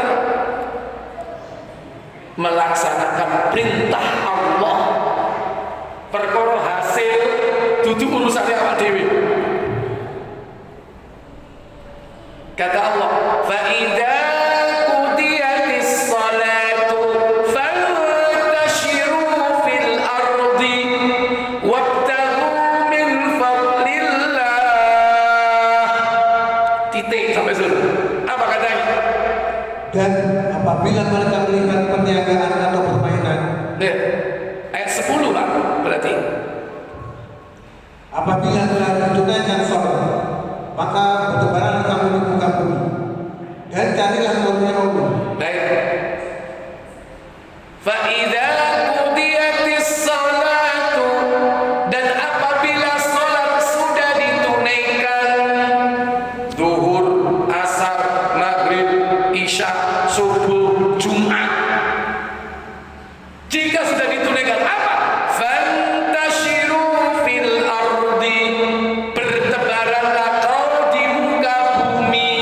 melaksanakan perintah Allah. Perkara hasil dudu urusannya awak dhewe. Kata Allah, fa idza qudiyatis salatu fantashiru fil ardi wabtaghu min fadlillah. Titik sampai sini. Apa katanya? Dan apabila mereka melihat perniagaan atau permainan, ayat 10 Pak, berarti apabila telah ditunaikan sholat, maka bertebaran kamu di muka bumi dan carilah karunia Allah. baik. Fa idza qudiyatis salatu, dan apabila salat sudah ditunaikan, zuhur, asar, maghrib, isya, subuh, Jumat. Jika sudah ditunaikan apa? Fantashiru fil ardi, bertebaranlah kau di muka bumi.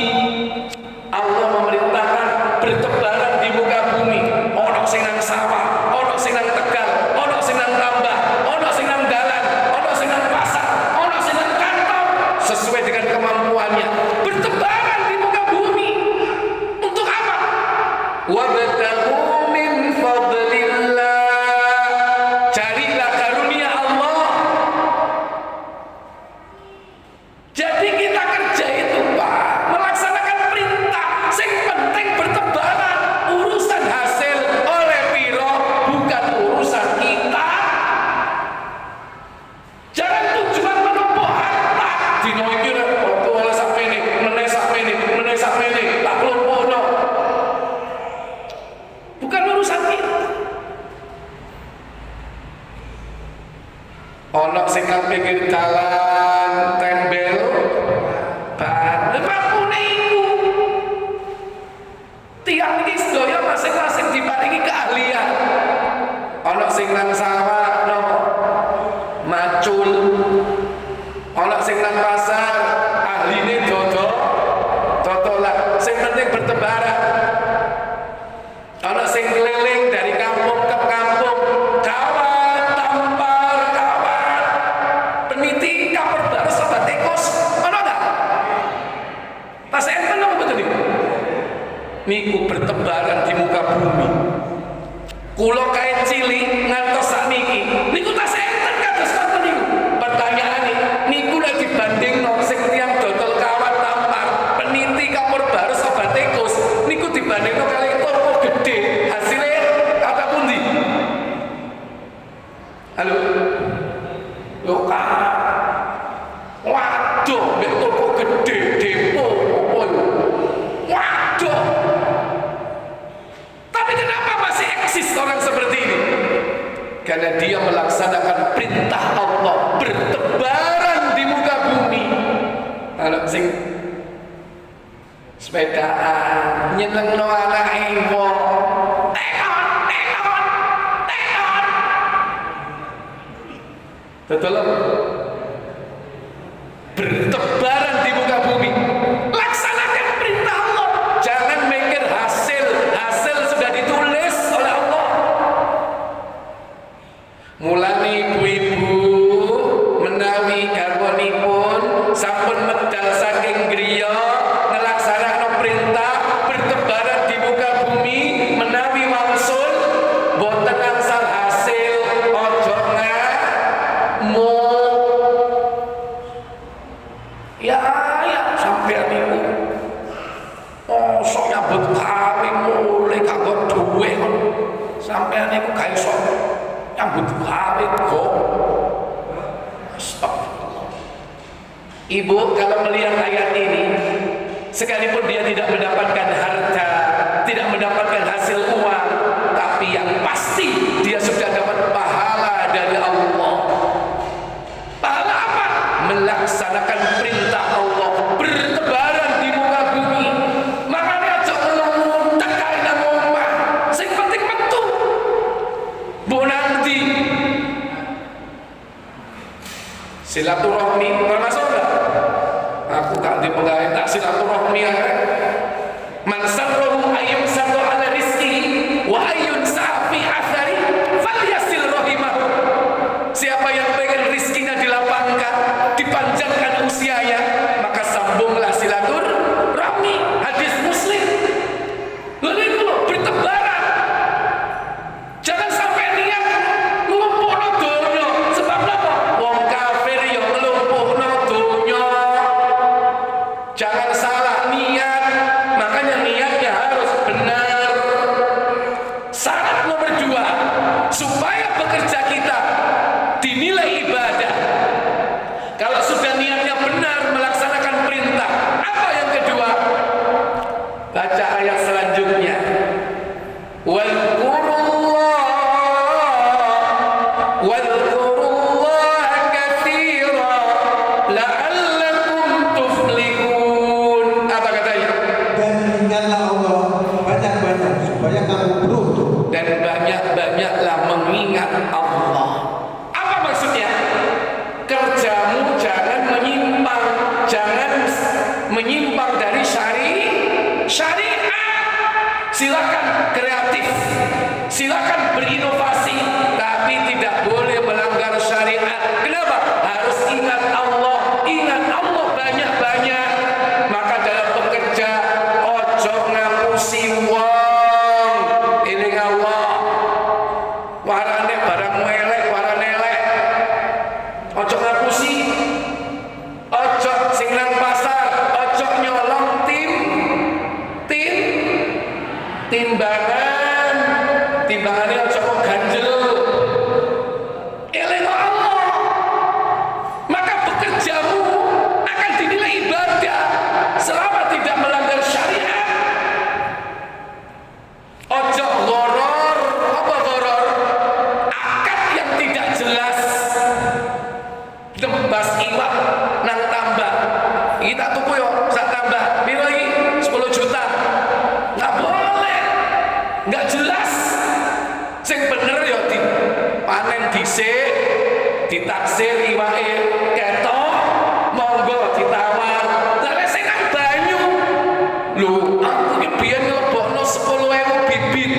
Allah memerintahkan bertebaran di muka bumi. Ono sing nang sawah, ono sing nang Tegal, ono sing nang tambah, ono sing nang dalan, ono sing nang pasar, ono sing nang kantor, sesuai dengan kemampuannya. Bertebaran di muka bumi. Untuk apa? Wabtaghu min fadlillah, carilah karunia Allah. Jadi kita kerja itu Pak, melaksanakan perintah. Sing penting bertebaran. Urusan hasil oleh piro bukan urusan kita. Jangan tujuan menumpuk harta. Dino iki waktu oleh sakmene, meneh sakmene, meneh sakmene, tak kelompokno. Bukan urusan kita. Ono sing nang pinggir dalan tembel ban lepakune iku. Tiang iki sedaya masing-masing diparingi keahlian. Ono sing nang sawah napa? Macul. Ono sing nang pasar ahline dodolan. Sing penting bertebaran. Ono sing keliling dari kampung ke kampung, kawan, tampar, kawan, peniti, kaper baru sobat tikus, ono enggak? Tas enten apa betul niku? Niku bertebaran di muka bumi. Kulo kae cilik ngantos sakniki, niku tas enten kados ngoten niku. Pertanyaane, niku lek dibandingno sing tiyang dodol kawan tampar, peniti, kaper baru sobat tikus, niku dibandingno kali toko gede, hasilnya kata pundi? Halo? Lho Kak, waduh, mbek toko gede, depo, apa yo? Waduh. Tapi kenapa masih eksis orang seperti ini? Karena dia melaksanakan perintah Allah, bertebaran di muka bumi. Kalau sing sepedaan nyenengno anake wong, tekon. Betul? Bertebaran di muka bumi. Laksanakan perintah Allah. Jangan mikir hasil sudah ditulis oleh Allah. Mulane ibu-ibu menawi garwanipun sampun medal saking griya nyambut gawe kok. Astagfirullah. Ibu kalau melihat ayat ini, sekalipun dia tidak mendapatkan harta, tidak mendapatkan hasil uang, tapi yang pasti dia sudah dapat pahala dari Allah. Pahala apa? Melaksanakan perintah Allah, bertebaran di muka bumi. Makanya aja ngomong tekai nang omah. Sing penting metu. Bu nanti silaturahmi termasuk enggak? Aku gak di pegawai tak silaturahmi ya. Man sarrahu ayyun sarra ala rizki wa ayyun sa'fi athari falyasil rahimahu. Siapa yang pengen rizkinya dilapangkan, dipanjangkan usianya, maka sambunglah silaturahmi. Hadis Muslim. Lalu itu loh, bertebaran. Jangan sampai niat ngelumpukno donya. Sebab apa? Wong kafir yang ngelumpukno donya. Jangan salah niat. Makanya niatnya harus benar. Syarat nomor 2, supaya bekerja kita dinilai ibadah. Kalau sudah niatnya benar melaksanakan perintah, apa yang kedua? Baca ayat selanjutnya. Wadhkurullah katsira la'allakum tuflihun. Apa katanya? Dan ingatlah Allah banyak-banyak supaya kamu beruntung. Dan banyak-banyaklah mengingat Allah. Apa maksudnya? Kerjamu jangan menyimpang dari syariat. Silakan kreatif, silakan berinovasi, tapi tidak boleh melanggar syariat. Kenapa? Harus ingat Allah banyak-banyak. Maka dalam bekerja ojo ngapusi wong. Eling Allah. Warane barang elek, warane elek. Ojo ngapusi. Ojo sing nang pasar, ojo nyolong timbangannya ojo kok ganjel. Eling Allah. Maka bekerjamu akan dinilai ibadah selama tidak melanggar syariat. Ojo goror. Apa goror? Akad yang tidak jelas. Tembas iwak nang tambah. Kita tuku yo sak tambah. Piro iki? 10 juta. Nggak boleh. Nggak jelas. Sing bener yo dipanen dhisik, ditaksir iwake ketok, monggo ditawar. Lah sing nang banyu. Lho, aku iki biyen nglebokno 10.000 bibit.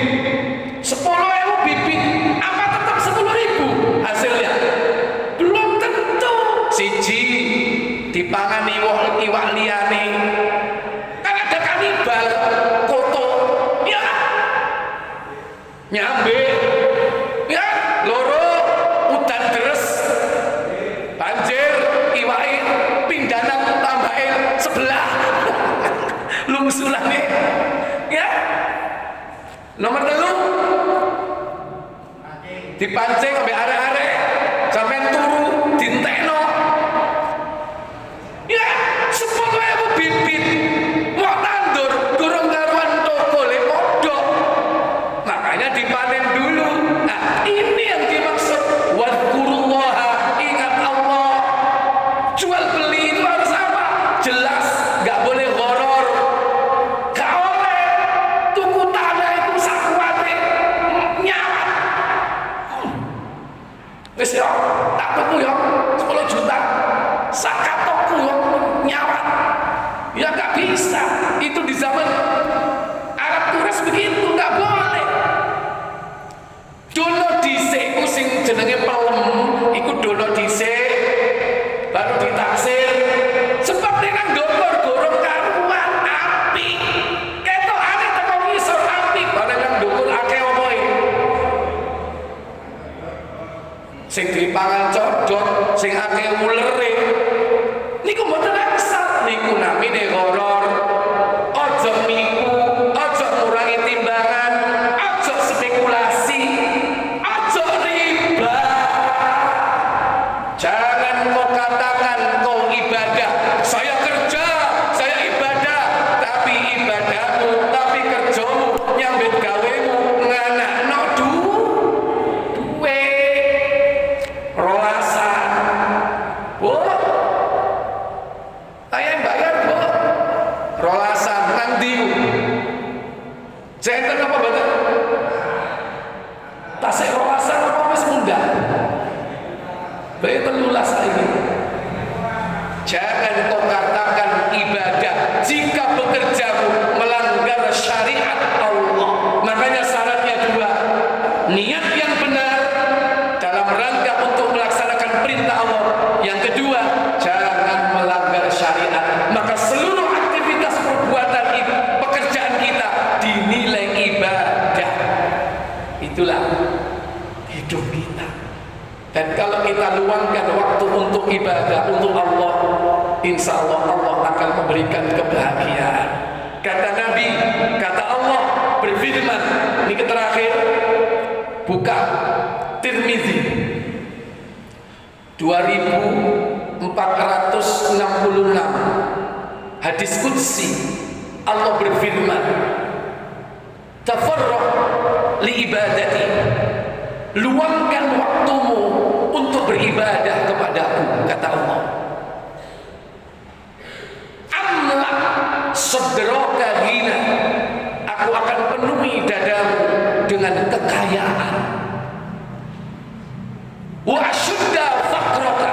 10.000 bibit. Apa tetap 10.000 hasilnya? Belum tentu. Siji dipangan iwak liyane. Kan ada kanibal, koto. Ya. Nyambe. Ya, loro udan deres. Banjir iwake pindah nang tambahe sebelah. Lungsulane. Ya. Nomor 3 dipancing sampai arek-arek sampai turu dintekno. Ya, 10.000 bibit mau tandur durung karuan toko le podok. Makanya dipanen dulu. Nah, ini yang dimaksud wadhkurullaha, ingat Allah. Jual beli itu harus apa? Jelas, nggak boleh goror. Gak oleh tuku tanah itu sakuate nyawat. Wis yo, tak tuku yo 10 juta. Sakat tuku yo nyawat. Ya nggak bisa. Itu di zaman Arab Turis begitu, nggak boleh. Dono dhisik iku sing jenenge pelem, iku dono dhisik baru ditaksir. Sebab nek nang ndopor gorong karuan api. Ketokane teko ngisor api, bareng nang ndukul akeh omahe. Sing dipangan codot, sing akeh ulere. Niku mboten aksat, niku namine horor. Ojo niku, ojo ngurangi timbangan, ojo spekulasi, ojo riba. rolasan nang ndi? Jenten apa mboten? Tasik rolasan apa wis munggah? Bae 13 saiki. Jangan kau katakan ibadah jika bekerjamu melanggar syariat Allah. Makanya syaratnya dua, niat yang benar dalam rangka untuk melaksanakan perintah Allah. Yang kedua, jangan melanggar syariat. Maka seluruh aktivitas perbuatan pekerjaan kita dinilai ibadah. Itulah hidup kita. Dan kalau kita luangkan waktu untuk ibadah untuk Allah, insya Allah Allah akan memberikan kebahagiaan. Kata Nabi, kata Allah berfirman, ini terakhir, buka Tirmizi 2466 hadis qudsi. Allah berfirman, tafarraq li ibadati, luangkan waktumu untuk beribadah kepadaku, kata Allah. Amla sadraka ghina, aku akan penuhi dadamu dengan kekayaan. Wa ashudda faqraka,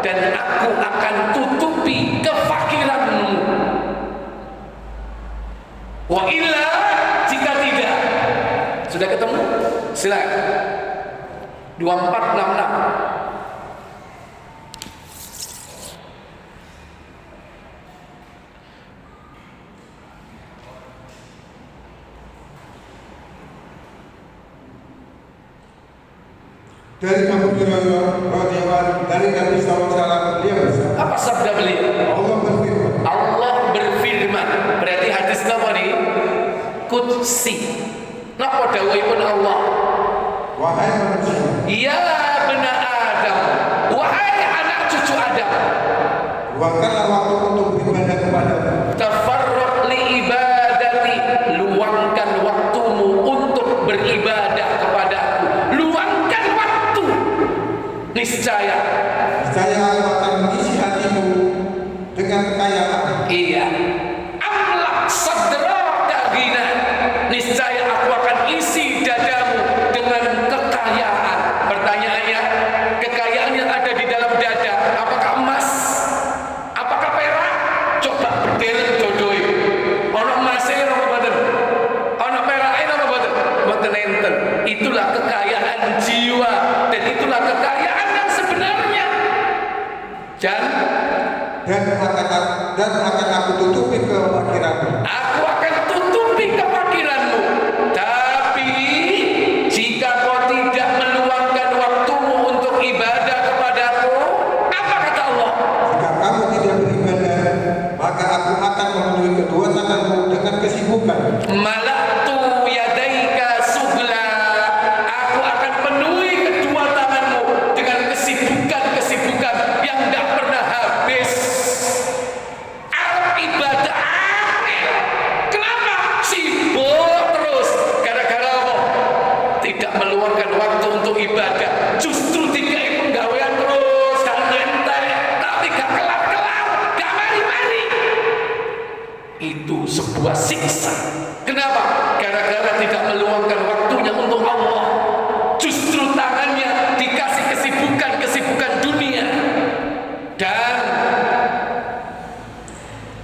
dan aku akan tutupi kefakiranmu. Wa illa, jika tidak. Sudah ketemu? Silakan. 2466. Dari Abu Hurairah radhiyallahu dari Nabi SAW, beliau bersabda. Apa sabda beliau? Allah berfirman. Allah berfirman. Berarti hadis apa nih? Qudsi. Napa dawuhipun Allah? Wahai manusia, Ya bena Adam, wahai anak cucu Adam, luangkanlah waktu untuk beribadah kepada-Mu. tafarruq li ibadati, luangkan waktumu untuk beribadah kepadaku. Luangkan waktu. Niscaya Aku akan mengisi hatimu dengan kekayaan. iya. Amlak sadraka ghina, niscaya aku akan isi dadamu dengan kekayaan. Pertanyaannya, kekayaan yang ada di dalam dada, apakah emas? Apakah perak? Coba bedel dodoi. Ono emase apa mboten? Ono perake apa mboten? Mboten enten. Itulah kekayaan jiwa, dan itulah kekayaan yang sebenarnya. Dan akan aku tutupi kefakiranmu. Aku akan tutupi kefakiranmu. Tapi jika kau tidak meluangkan waktumu untuk ibadah kepadaku, apa kata Allah? Jika kamu tidak beribadah, maka aku akan memenuhi kedua tanganmu dengan kesibukan. Malaktu yadaika sugla, aku akan penuhi kedua tanganmu dengan kesibukan-kesibukan yang tidak pernah habis. Arab ibadah aneh. Kenapa? Sibuk terus. Gara-gara apa? Tidak meluangkan waktu untuk ibadah. Justru dikai penggawean terus, gak ngentek, tapi gak kelar-kelar, gak mari-mari. Itu sebuah siksa. Kenapa? Gara-gara tidak meluangkan waktunya untuk Allah. Justru tangannya dikasih kesibukan-kesibukan dunia.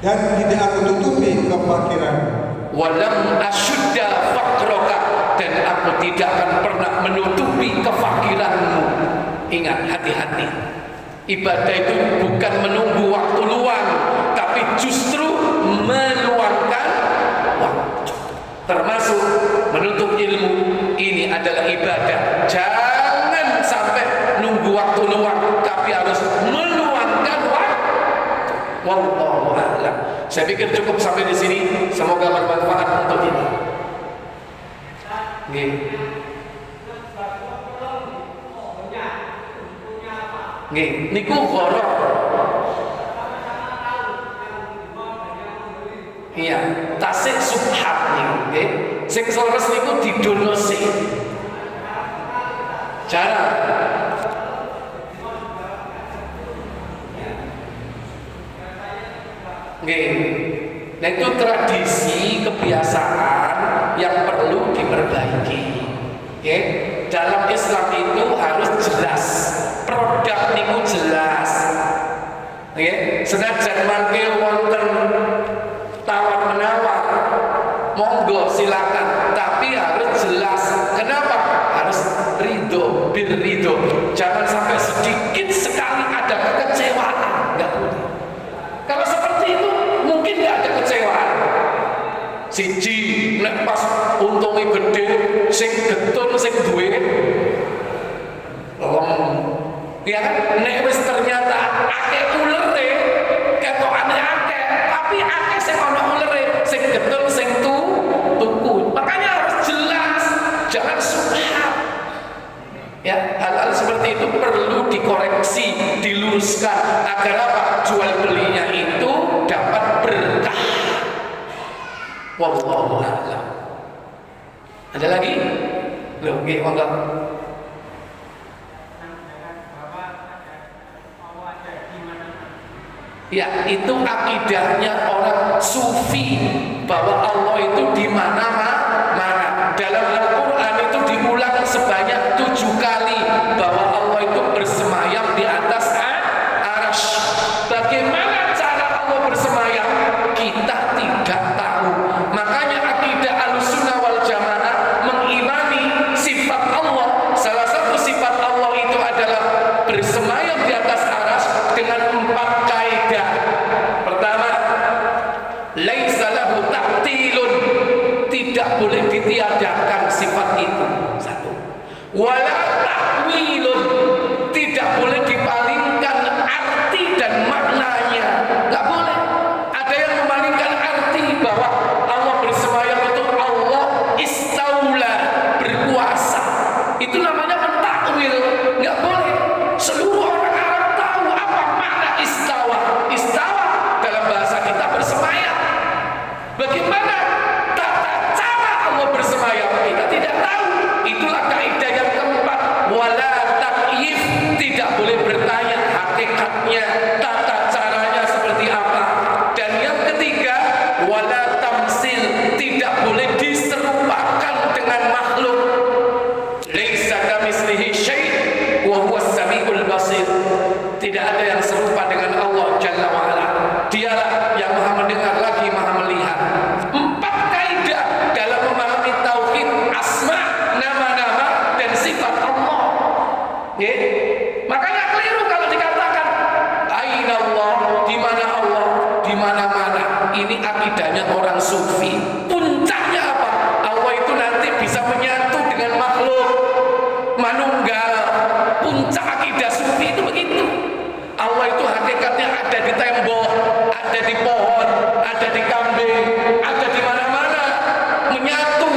Dan tidak aku tutupi kefakiranmu. walam asyudda faqraka, dan aku tidak akan pernah menutupi kefakiranmu. Ingat, hati-hati. Ibadah itu bukan menunggu waktu luang, tapi justru meluangkan waktu. Termasuk menuntut ilmu, ini adalah ibadah. Jangan sampai nunggu waktu luang, tapi harus meluangkan waktu. Wallahu a'lam. Saya pikir cukup sampai di sini. Semoga bermanfaat untuk ini. Nggih. Nggih, niku gharar. Iya, tasik subhat niku, nggih. Sing leres niku didonosi. Jarang. Nggih. Nah itu tradisi kebiasaan yang perlu diperbaiki. Oke, dalam Islam itu harus jelas, produk niku jelas. Oke, senajan mangke wonten tawar menawar, monggo silakan, tapi harus jelas. Kenapa? Harus ridho, ridho. Jangan sampai sedikit sekali ada kekecewaan, nggak boleh. Kalau seperti itu mungkin nggak ada kecewaan. Siji nek pas untungnya gede, sing getun sing duwe ya kan, nek wis ternyata akeh ulere, ketokane akeh, tapi akeh sing ana ulere, sing getun sing tuku. Makanya harus jelas, jangan subhat. Ya, hal-hal seperti itu perlu dikoreksi, diluruskan agar apa? Jual belinya itu dapat berkah. Wallahu a'lam. Ada lagi? Loh, nggih, monggo. Ya, itu akidahnya orang sufi bahwa Allah itu di mana-mana. Dalam Al-Qur'an itu diulang sebanyak 7 kali bahwa Allah itu bersemayam di atas arasy. Bagaimana cara Allah bersemayam? Kita tidak tahu. Makanya akidah Ahlussunnah wal Jamaah mengimani sifat Allah. Salah satu sifat Allah itu adalah bersemayam di atas arasy dengan 4 kaidah. Pertama, laisa lahu ta'tilun, tidak boleh ditiadakan sifat itu. Satu. Wala ta'wilun, tidak boleh dipalingkan arti dan maknanya. Enggak boleh. Ada yang memalingkan arti bahwa Allah bersemayam itu Allah istaula, berkuasa. Itu namanya mentakwil. Enggak boleh. Seluruh orang Arab tahu apa makna istawa. Istawa dalam bahasa kita bersemayam. Bagaimana tata cara Allah bersemayam? Kita tidak tahu. Itulah kaidah yang keempat. Wala takyif, tidak boleh bertanya hakikatnya, tata caranya seperti apa. Dan yang ketiga, wala tamsil, tidak boleh diserupakan dengan makhluk. Laisa kamitslihi syai' wa huwas samiul basir. Tidak ada yang serupa dengan Allah Jalla wa Ala. Dialah yang Maha mendengar lagi Maha melihat. 4 kaidah dalam memahami tauhid asma, nama-nama dan sifat Allah. Ya. Makanya keliru kalau dikatakan aina Allah, di mana Allah, di mana-mana. Ini akidahnya orang sufi. Puncaknya apa? Allah itu nanti bisa menyatu dengan makhluk, manunggal. Puncak akidah sufi itu begitu. Allah itu hakikatnya ada di tembok, ada di pohon, ada di kambing, ada di mana-mana, menyatu.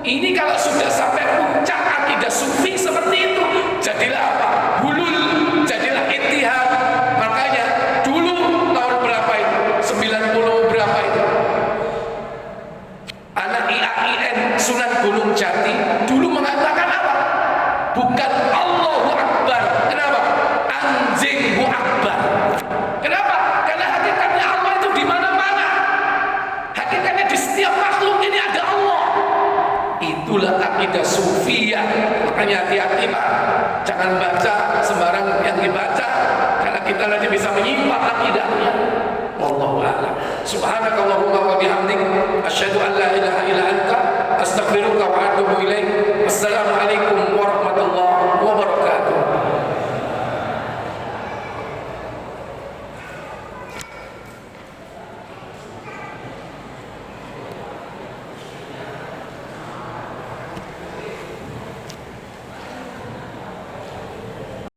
Ini kalau sudah sampai puncak akidah sufi seperti itu, jadilah apa? Hulul, jadilah ittihad. Makanya dulu tahun berapa itu? 90 berapa itu? Anak IAIN Sunan Gunung Jati dulu mengatakan apa? Bukan Allahu Akbar. Kenapa? Anjinghu Akbar. Kenapa? Karena hakikatnya Allah itu di mana-mana. Hakikatnya di setiap makhluk ini ada Allah. Itulah akidah sufiyah. Makanya hati-hati Pak. Jangan baca sembarang yang dibaca, karena kita nanti bisa menyimpang akidahnya. Wallahu a'lam. Subhanakallahumma wa bihamdik, asyhadu an la ilaha illa anta, astaghfiruka wa atubu ilaik. Assalamualaikum.